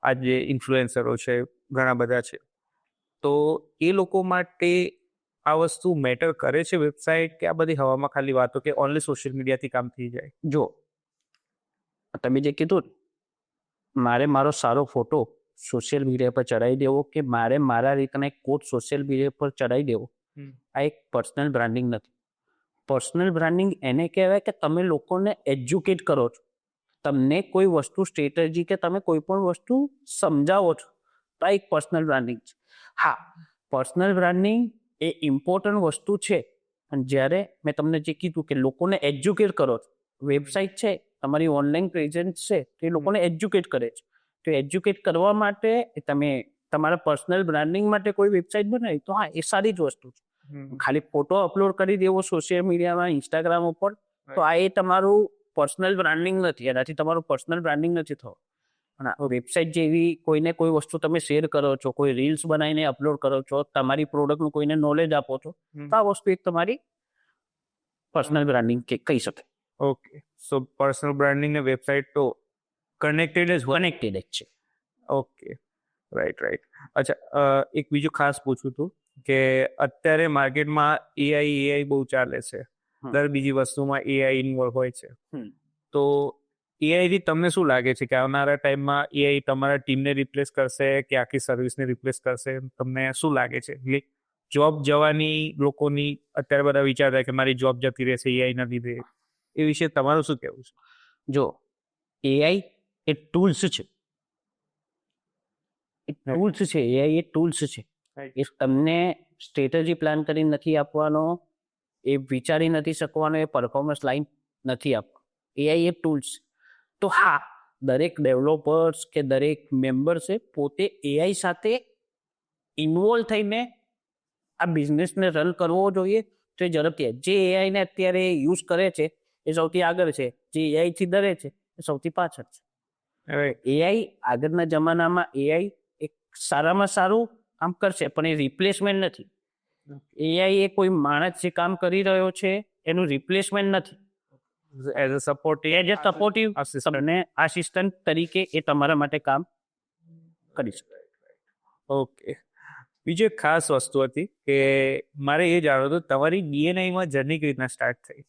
આજે ઇન્ફ્લુએન્સરો છે, ઘણા બધા છે. તો એ લોકો માટે આ વસ્તુ મેટર કરે છે વેબસાઇટ, કે આ બધી હવામાં ખાલી વાતો કે ઓનલી સોશિયલ મીડિયાથી કામ થઈ જાય? જો તમે જે કીધું મારે મારો સારો ફોટો સોશિયલ મીડિયા પર ચડાવી દેવો કે મારે મારા રીતના એક કોટ સોશિયલ મીડિયા પર ચડાવી દેવો, આ એક પર્સનલ બ્રાન્ડિંગ નથી. પર્સનલ બ્રાન્ડિંગ એને કહેવાય કે તમે લોકોને એજ્યુકેટ કરો છો. તમને કોઈ વસ્તુ સ્ટ્રેટેજી કે તમે કોઈ પણ વસ્તુ સમજાવો છો, તો આ એક પર્સનલ બ્રાન્ડિંગ છે. હા, પર્સનલ બ્રાન્ડિંગ એ ઇમ્પોર્ટન્ટ વસ્તુ છે. અને જ્યારે મેં તમને જે કીધું કે લોકોને એજ્યુકેટ કરો છો, વેબસાઇટ છે તમારી ઓનલાઈન પ્રેઝન્સ છે તે લોકોને એજ્યુકેટ કરે છે. તો એજ્યુકેટ કરવા માટે તમે તમારા પર્સનલ બ્રાન્ડિંગ માટે કોઈ વેબસાઇટ બનાવી તો હા, એ સારી જ વસ્તુ છે. ખાલી ફોટો અપલોડ કરી દેવો સોશિયલ મીડિયામાં, ઇન્સ્ટાગ્રામ ઉપર, તો આ એ તમારું પર્સનલ બ્રાન્ડિંગ નથી. એનાથી તમારું પર્સનલ બ્રાન્ડિંગ નથી થવું. અને વેબસાઇટ જેવી કોઈને કોઈ વસ્તુ તમે શેર કરો છો, કોઈ રીલ્સ બનાવીને અપલોડ કરો છો, તમારી પ્રોડક્ટનું કોઈને નોલેજ આપો છો, તો આ વસ્તુ એક તમારી પર્સનલ બ્રાન્ડિંગ કહી શકાય. ઓકે. સો પર્સનલ બ્રાન્ડિંગ ને વેબસાઇટ તો કનેક્ટેડ જ છે. Okay right. અચ્છા, એક બીજું ખાસ પૂછવું હતું કે અત્યારે માર્કેટમાં એઆઈ બહુ ચાલે છે. દર બીજી વસ્તુમાં એઆઈ ઇન્વોલ્વ હોય છે. તો એઆઈથી તમને શું લાગે છે કે આવનારા ટાઈમમાં એઆઈ તમારા ટીમને રિપ્લેસ કરશે કે આખી સર્વિસને રિપ્લેસ કરશે? તમને શું લાગે છે? જોબ જવાની લોકોની અત્યારે બધા વિચારતા કે મારી જોબ જતી રહેશે એઆઈના લીધે, એ વિશે તમારું શું કહેવું છે? જો એઆઈ એ ટૂલ્સ છે, એઆઈ એ ટૂલ્સ છે. એ તમને સ્ટ્રેટેજી પ્લાન કરી નથી આપવાનો, એ વિચારી નથી શકવાનો, એ પરફોર્મન્સ લાઈન નથી આપવાનો. એઆઈ એ ટૂલ્સ. તો હા, દરેક ડેવલપર્સ કે દરેક મેમ્બર્સે પોતે એઆઈ સાથે ઇન્વોલ્વ થઈને આ બિઝનેસને રન કરવો જોઈએ. તો એ ઝડપથી જે એઆઈને અત્યારે યુઝ કરે છે એ સૌથી આગળ છે, જે એઆઈથી ડરે છે એ સૌથી પાછળ છે. એઆઈ આગળના જમાનામાં એઆઈ એક સારામાં સારું કામ કરશે, પણ એ રિપ્લેસમેન્ટ નથી. એઆઈ એ કોઈ માણસ જે કામ કરી રહ્યો છે એનું રિપ્લેસમેન્ટ નથી. As a supportive as a supportive assistant. તમને આસિસ્ટન્ટ તરીકે એ તમારા માટે કામ કરી શકે. ઓકે. બીજી એક ખાસ વસ્તુ હતી કે મારે એ જાણવું હતું તમારી બીએનઆઈમાં જર્ની કેવી રીતના સ્ટાર્ટ થઈ?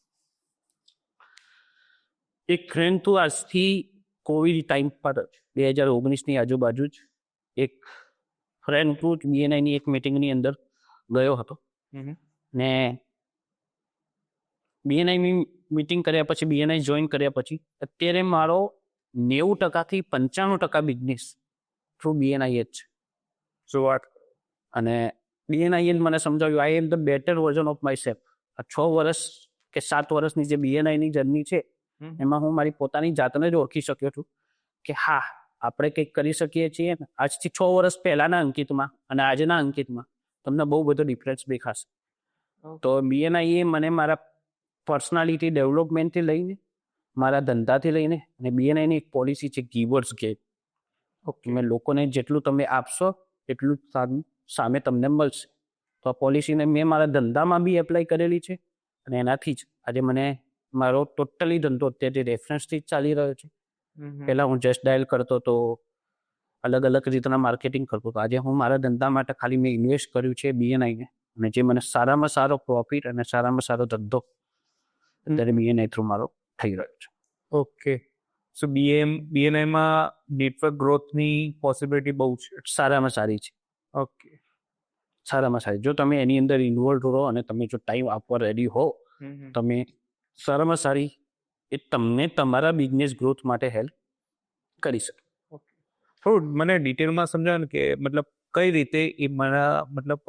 એક ફ્રેન્ડ તું આજથી કોવિડ ટાઈમ પર 2019ની આજુબાજુ જ એક ફ્રેન્ડ તું બીએનઆઈની એક મિટિંગની અંદર ગયો હતો ને બીએનઆઈની મિટિંગ કર્યા પછી બીએનઆઈ જોઈન કર્યા પછી અત્યારે મારો 90%થી 95% બિઝનેસ થ્રુ બીએનઆઈ જ છે. શું વાત? અને બીએનઆઈએ મને સમજાવ્યું I am the better version of myself. આ 6 વર્ષ કે 7 વર્ષની જે બીએનઆઈની જર્ની છે એમાં હું મારી પોતાની જાતને જ ઓળખી શક્યો છું કે હા આપણે કંઈક કરી શકીએ છીએ. આજથી 6 વર્ષ પહેલાના અંકિતમાં અને આજના અંકિતમાં તમને બહુ બધો ડિફરન્સ દેખાશે. તો બીએનઆઈએ મને મારા પર્સનાલિટી ડેવલપમેન્ટથી લઈને મારા ધંધાથી લઈને અને બીએનઆઈની એક પોલિસી છે ગીવર્સ ગેટ. ઓકે, મેં લોકોને જેટલું તમે આપશો એટલું સામે તમને મળશે. તો આ પોલિસીને મેં મારા ધંધામાં બી એપ્લાય કરેલી છે અને એનાથી જ આજે મને મારો ટોટલી ધંધો અત્યારે રેફરન્સથી જ ચાલી રહ્યો છે. પહેલાં હું જસ્ટ ડાયલ કરતો તો અલગ અલગ રીતના માર્કેટિંગ કરતો હતો. આજે હું મારા ધંધા માટે ખાલી મેં ઇન્વેસ્ટ કર્યું છે બીએનઆઈને અને જે મને સારામાં સારો પ્રોફિટ અને સારામાં સારો ધંધો અત્યારે બીએનઆઈ થ્રુ મારો થઈ રહ્યો છે. ઓકે. સો બીએનઆઈમાં નેટવર્ક ગ્રોથની પોસિબિલિટી બહુ છે. સારામાં સારી છે. ઓકે. સારામાં સારી જો તમે એની અંદર ઇન્વોલ્વ રહો અને તમે જો ટાઈમ આપવા રેડી હો તમે સારામાં સારી એ તમને તમારા બિઝનેસ ગ્રોથ માટે હેલ્પ કરી શકે. થોડું મને ડિટેલમાં સમજાવો ને કે મતલબ કઈ રીતે એ મારા મતલબ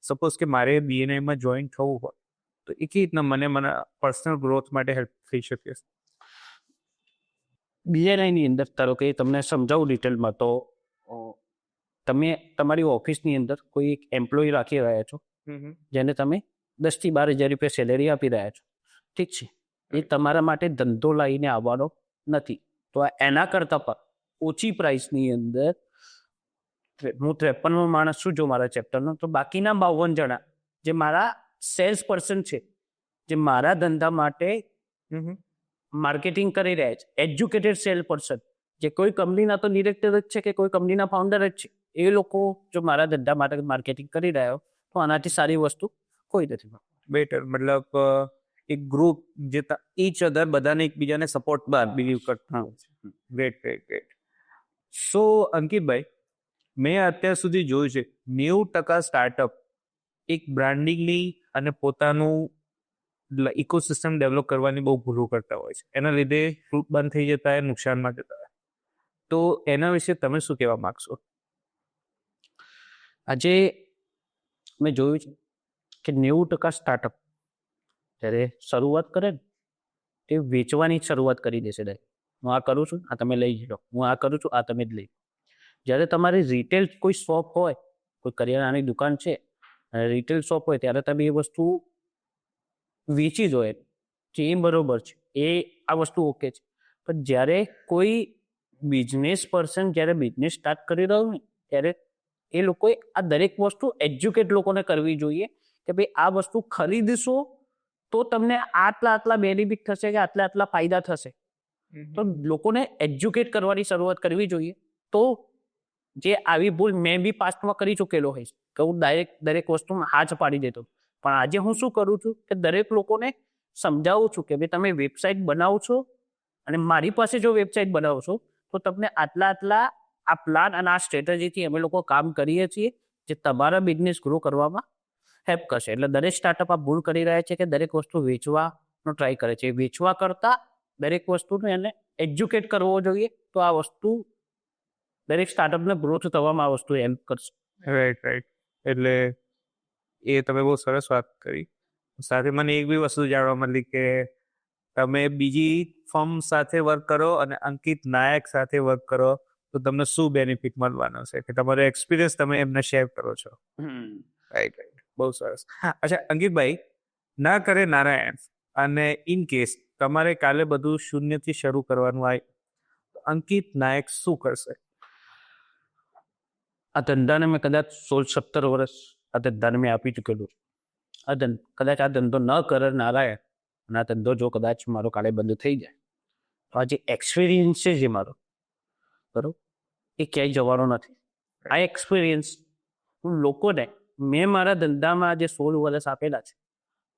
સપોઝ કે મારે બીએનઆઈમાં જોઈન થવું હોય તો એ કેવી રીતના મને મારા પર્સનલ ગ્રોથ માટે હેલ્પ થઈ શકે? બીએનઆઈની અંદર ધારો કે તમને સમજાવું ડિટેલમાં તો તમે તમારી ઓફિસની અંદર કોઈ એક એમ્પ્લોય રાખી રહ્યા છો જેને તમે 10 થી 12 હજાર રૂપિયા સેલેરી આપી રહ્યા છો. ઠીક છે, એ તમારા માટે ધંધો લઈને આવવાનો નથી. તો એના કરતાં પણ ઓછી પ્રાઇસની અંદર હું 53મો માણસ છું જો મારા ચેપ્ટરનો, તો બાકીના 52 જણા જે મારા સેલ્સ પર્સન છે જે મારા ધંધા માટે માર્કેટિંગ કરી રહ્યા છે, એજ્યુકેટેડ સેલ પર્સન જે કોઈ કંપનીના તો ડિરેક્ટર જ છે કે કોઈ કંપનીના ફાઉન્ડર જ છે, એ લોકો જો મારા ધંધા માટે માર્કેટિંગ કરી રહ્યા તો આનાથી સારી વસ્તુ કોઈ નથી. બેટર મતલબ એક ગ્રુપ જે ઈચ અધર બધાને એકબીજાને સપોર્ટ બિલીવ કરતા. Great great great. સો અંકિતભાઈ, મેં અત્યાર સુધી જોયું છે 90% સ્ટાર્ટઅપ એક બ્રાન્ડિંગની અને પોતાનું ઇકોસિસ્ટમ ડેવલપ કરવાની બહુ ભૂલો કરતા હોય છે. એના લીધે ફ્રૂટ બંધ થઈ જતા હોય, નુકસાનમાં જતા હોય. તો એના વિશે તમે શું કહેવા માંગશો? આજે મેં જોયું છે કે 90% સ્ટાર્ટઅપ જ્યારે શરૂઆત કરે ને તે વેચવાની જ શરૂઆત કરી દેશે. હું આ કરું છું, આ તમે લઈ લો, હું આ કરું છું, આ તમે જ લઈ લો. જ્યારે તમારી રિટેલ કોઈ શોપ હોય, કોઈ કરિયાણાની દુકાન છે અને રિટેલ શોપ હોય ત્યારે તમે એ વસ્તુ વેચી જ હોય જે એ બરોબર છે, એ આ વસ્તુ ઓકે છે. પણ જ્યારે કોઈ બિઝનેસ પર્સન જ્યારે બિઝનેસ સ્ટાર્ટ કરી રહ્યું ને ત્યારે એ લોકોએ આ દરેક વસ્તુ એજ્યુકેટ લોકોને કરવી જોઈએ કે ભાઈ આ વસ્તુ ખરીદશો તો તમને આટલા બેનિફિટ થશે કે આટલા ફાયદા થશે. તો લોકોને એજ્યુકેટ કરવાની શરૂઆત કરવી જોઈએ. તો જે આવી ભૂલ મેં બી પાસ્ટમાં કરી ચૂકેલો હોઈશ કે હું દરેક વસ્તુમાં હા જ પાડી દેતો, પણ આજે હું શું કરું છું કે દરેક લોકોને સમજાવું છું કે ભાઈ તમે વેબસાઇટ બનાવો છો અને મારી પાસે જો વેબસાઇટ બનાવો છો તો તમને આટલા આ પ્લાન અને આ સ્ટ્રેટેજીથી અમે લોકો કામ કરીએ છીએ જે તમારા બિઝનેસ ગ્રો કરવામાં હેલ્પ કરશે. એટલે દરેક સ્ટાર્ટઅપ આ ભૂલ કરી રહ્યા છે કે દરેક વસ્તુ વેચવાનો ટ્રાય કરે છે. વેચવા કરતાં દરેક વસ્તુને એને એજ્યુકેટ કરવો જોઈએ. તો આ વસ્તુ દરેક સ્ટાર્ટઅપને ગ્રોથ થવામાં આ વસ્તુ હેલ્પ કરશે. રાઈટ. એટલે એ તમે બહુ સરસ વાત કરી. સાથે મને એક બી વસ્તુ જાણવા મળી કે તમે બીજી ફર્મ સાથે વર્ક કરો અને અંકિત નાયક સાથે વર્ક કરો તો તમને શું બેનિફિટ મળવાનો છે કે તમારો એક્સપિરિયન્સ તમે એમને શેર કરો છો. રાઈટ. બહુ સરસ. અચ્છા અંકિતભાઈ, ના કરે નારાયણ અને ઇન કેસ તમારે કાલે બધું શૂન્યથી શરૂ કરવાનું હોય તો અંકિત નાયક શું કરશે? આ ધંધાને મેં કદાચ 16-17 વર્ષ આ ધંધાને મેં આપી ચૂકેલું છું. કદાચ આ ધંધો ન કરે નારાયણ અને આ ધંધો જો કદાચ મારો કાલે બંધ થઈ જાય તો આ જે એક્સપિરિયન્સ છે જે મારો, બરોબર, એ ક્યાંય જવાનો નથી. આ એક્સપિરિયન્સ હું લોકોને, મેં મારા ધંધામાં જે 16 વર્ષ આપેલા છે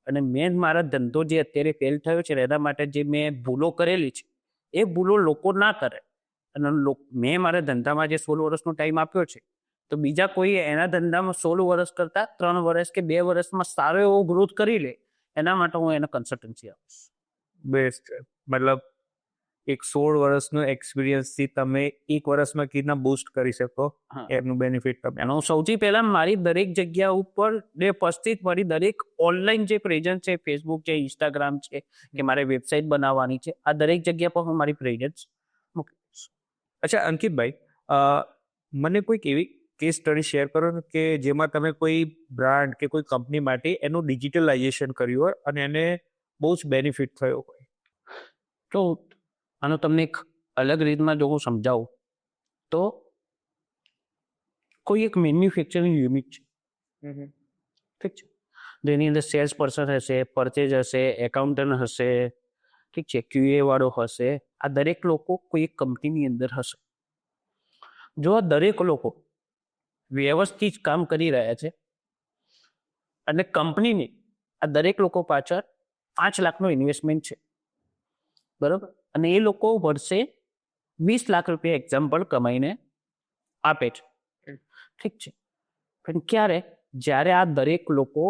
અને મેં મારા ધંધો જે અત્યારે ફેલ થયો છે એના માટે જે મેં ભૂલો કરેલી છે એ ભૂલો લોકો ના કરે. અને મેં મારા ધંધામાં જે 16 વર્ષનો ટાઈમ આપ્યો છે તો બીજા કોઈ એના ધંધામાં 16 વર્ષ કરતાં 3 વર્ષ કે 2 વર્ષમાં સારો એવો ગ્રોથ કરી લે, એના માટે હું એને કન્સલ્ટન્સી આપીશ. બેસ્ટ છે. મતલબ એક 16 વર્ષનો એક્સપિરિયન્સથી તમે 1 વર્ષમાં કેવી બૂસ્ટ કરી શકો હા. એનું બેનિફિટ તમે એનો સૌથી પહેલા મારી દરેક જગ્યા ઉપર ઉપસ્થિત મારી દરેક ઓનલાઈન જે પ્રેઝન્સ છે, ફેસબુક છે, ઇન્સ્ટાગ્રામ છે કે મારે વેબસાઇટ બનાવવાની છે, આ દરેક જગ્યા પર હું મારી પ્રેઝન્સ મૂકીશ. અચ્છા અંકિતભાઈ, મને કોઈક એવી કેસ સ્ટડી શેર કરો ને કે જેમાં તમે કોઈ બ્રાન્ડ કે કોઈ કંપની માટે એનું ડિજિટલાઇઝેશન કર્યું હોય અને એને બહુ જ બેનિફિટ થયો હોય. તો આનો તમને એક અલગ રીતમાં જો હું સમજાવું તો કોઈ એક મેન્યુફેક્ચરિંગ યુનિટ છે, ઠીક છે, જેની અંદર સેલ્સ પર્સન હશે, પરચેજ હશે, એકાઉન્ટન્ટ હશે, ઠીક છે, QA વાળો હશે. આ દરેક લોકો કોઈ એક કંપનીની અંદર હશે. જો આ દરેક લોકો વ્યવસ્થિત કામ કરી રહ્યા છે અને કંપનીની આ દરેક લોકો પાછળ 5 લાખનો ઇન્વેસ્ટમેન્ટ છે, બરાબર, અને એ લોકો વર્ષે 20 લાખ રૂપિયા એક્ઝામ્પલ કમાઈને આપે છે, ઠીક છે. પણ ક્યારે? જ્યારે આ દરેક લોકો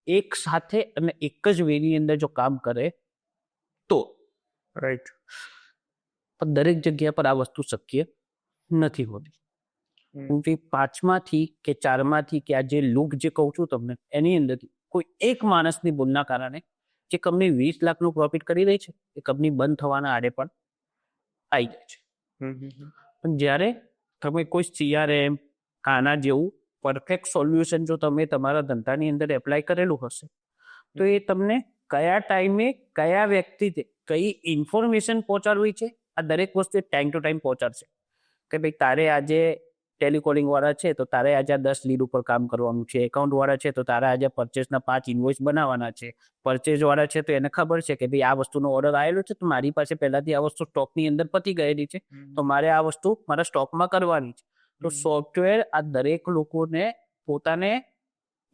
એક સાથે અને એક જ વેની અંદર જો કામ કરે તો. રાઈટ. પણ દરેક જગ્યા પર આ વસ્તુ શક્ય નથી હોતી. હું જે 5માંથી કે 4માંથી કે આ જે લૂક જે કહું છું તમને એની અંદરથી કોઈ એક માણસની ભૂલના કારણે જે કંપની 20 લાખનું પ્રોફિટ કરી રહી છે એ કંપની બંધ થવાના આડે પણ આવી જાય છે. પણ જ્યારે તમે કોઈ CRM, કાના જેવું પરફેક્ટ સોલ્યુશન જો તમે તમારા ધંધાની અંદર એપ્લાય કરેલું હશે તો એ તમને કયા ટાઈમે કયા વ્યક્તિને કઈ ઇન્ફોર્મેશન પહોંચાડવી છે આ દરેક વસ્તુ ટાઈમ ટુ ટાઈમ પહોંચાડશે. કે ભાઈ તારે આજે ટેલિકોલિંગ વાળા છે તો તારે આજે 10 લીડ ઉપર કામ કરવાનું છે, એકાઉન્ટ વાળા છે તો તારે આજે પરચેસના 5 ઇન્વોઇસ બનાવવાના છે, પરચેજ વાળા છે તો એને ખબર છે કે ભાઈ આ વસ્તુનો ઓર્ડર આવેલો છે તો મારી પાસે પહેલાથી આ વસ્તુ સ્ટોકની અંદર પતી ગયેલી છે તો મારે આ વસ્તુ મારા સ્ટોકમાં કરવાની છે. તો સોફ્ટવેર આ દરેક લોકોને પોતાને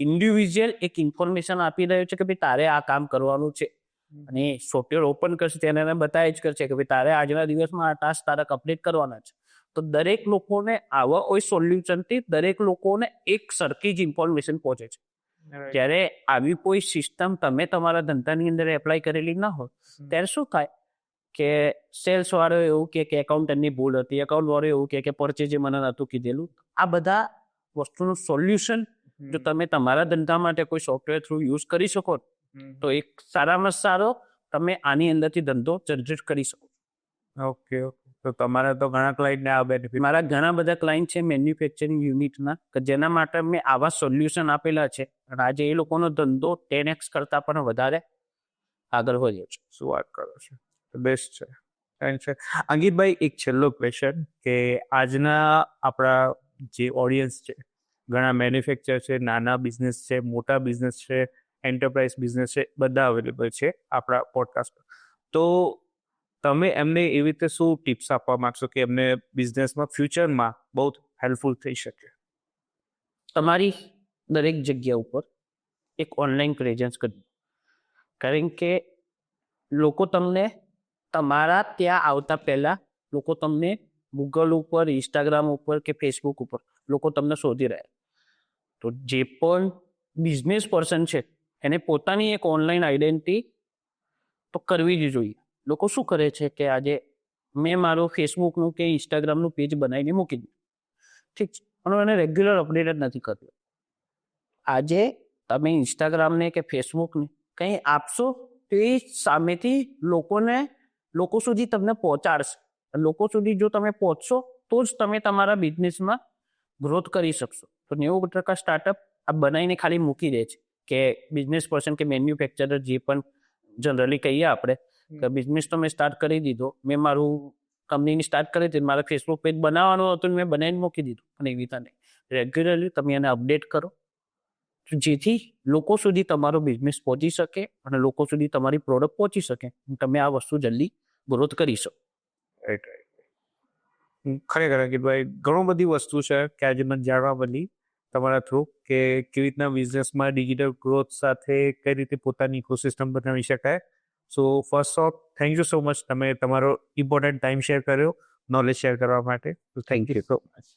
ઇન્ડિવિજ્યુઅલ એક ઇન્ફોર્મેશન આપી રહ્યો છે કે ભાઈ તારે આ કામ કરવાનું છે અને સોફ્ટવેર ઓપન કરશે તેને એને બતાવી જ કરશે કે ભાઈ તારે આજના દિવસમાં આ ટાસ્ક તારે કમ્પ્લીટ કરવાના છે. તો દરેક લોકોને આવા કોઈ સોલ્યુશનથી દરેક લોકોને એક સરખી જ ઇન્ફોર્મેશન પહોંચે છે. ત્યારે આવી કોઈ સિસ્ટમ તમે તમારા ધંધાની અંદર એપ્લાય કરેલી ના હોય ત્યારે શું થાય કે સેલ્સ વાળો એવું કે એકાઉન્ટન્ટની ભૂલ હતી, એકાઉન્ટ વાળો એવું કે પરચેજે મને નહોતું કીધેલું. આ બધા વસ્તુનું સોલ્યુશન જો તમે તમારા ધંધા માટે કોઈ સોફ્ટવેર થ્રુ યુઝ કરી શકો તો એક સારામાં સારો તમે આની અંદરથી ધંધો જનરેટ કરી શકો. ઓકે. તો તમારા તો ઘણા ક્લાયન્ટને આ બેનિફિટ. મારા ઘણા બધા ક્લાયન્ટ છે મેન્યુફેક્ચરિંગ યુનિટના કે જેના માટે મેં આવા સોલ્યુશન આપેલા છે અને આજે એ લોકોનો ધંધો 10x કરતાં પણ વધારે આગળ વધ્યો છે. શું વાત કરો છો? બેસ્ટ છે. થેન્ક છે. અંકિતભાઈ, એક છેલ્લો ક્વેશ્ચન કે આજના આપણા જે ઓડિયન્સ છે, ઘણા મેન્યુફેક્ચર છે, નાના બિઝનેસ છે, મોટા બિઝનેસ છે, એન્ટરપ્રાઇઝ બિઝનેસ છે, બધા અવેલેબલ છે આપણા પોડકાસ્ટ પર. તો તમે એમને એવી રીતે શું ટિપ્સ આપવા માંગશો કે એમને બિઝનેસમાં ફ્યુચરમાં બહુ હેલ્પફુલ થઈ શકે? તમારી દરેક જગ્યા ઉપર એક ઓનલાઈન પ્રેઝન્સ કરવું, કારણ કે લોકો તમને તમારા ત્યાં આવતા પહેલા લોકો તમને ગૂગલ ઉપર, ઇન્સ્ટાગ્રામ ઉપર કે ફેસબુક ઉપર લોકો તમને શોધી રહ્યા. તો જે પણ બિઝનેસ પર્સન છે એને પોતાની એક ઓનલાઈન આઈડેન્ટિટી તો કરવી જ જોઈએ. લોકો શું કરે છે કે આજે મેં મારું ફેસબુકનું કે ઇન્સ્ટાગ્રામનું પેજ બનાવીને મૂકી દીધું, ઠીક છે, પણ એને રેગ્યુલર અપડેટ જ નથી કરતું. આજે તમે ઇન્સ્ટાગ્રામને કે ફેસબુકને કંઈ આપશો તો એ સામેથી લોકો સુધી તમને પહોંચાડશે. લોકો સુધી જો તમે પહોંચશો તો જ તમે તમારા બિઝનેસમાં ગ્રોથ કરી શકશો. તો 90% સ્ટાર્ટઅપ આ બનાવીને ખાલી મૂકી દે છે કે બિઝનેસ પર્સન કે મેન્યુફેક્ચરર જે પણ જનરલી કહીએ આપણે કે બિઝનેસ તો મેં સ્ટાર્ટ કરી દીધો, મેં મારું કંપનીની સ્ટાર્ટ કરી હતી, મારે ફેસબુક પેજ બનાવવાનું હતું મેં બનાવીને મૂકી દીધું. પણ એવી રીતે નહીં. રેગ્યુલરલી તમે એને અપડેટ કરો, જેથી લોકો સુધી તમારો બિઝનેસ પહોંચી શકે અને લોકો સુધી તમારી પ્રોડક્ટ પહોંચી શકે. તમે આ વસ્તુ જલ્દી ગ્રોથ કરી શકો. Right right. ખરેખર અંકિતભાઈ ઘણું બધી વસ્તુ છે કે આજે મને જાણવા મળી તમારા થ્રુ કે કેવી રીતના બિઝનેસમાં ડિજિટલ ગ્રોથ સાથે કઈ રીતે પોતાની ઇકોસિસ્ટમ બનાવી શકાય. So first of thank you so much, તમે તમારો ઇમ્પોર્ટન્ટ ટાઈમ શેર કર્યો નોલેજ શેર કરવા માટે. Thank you so much.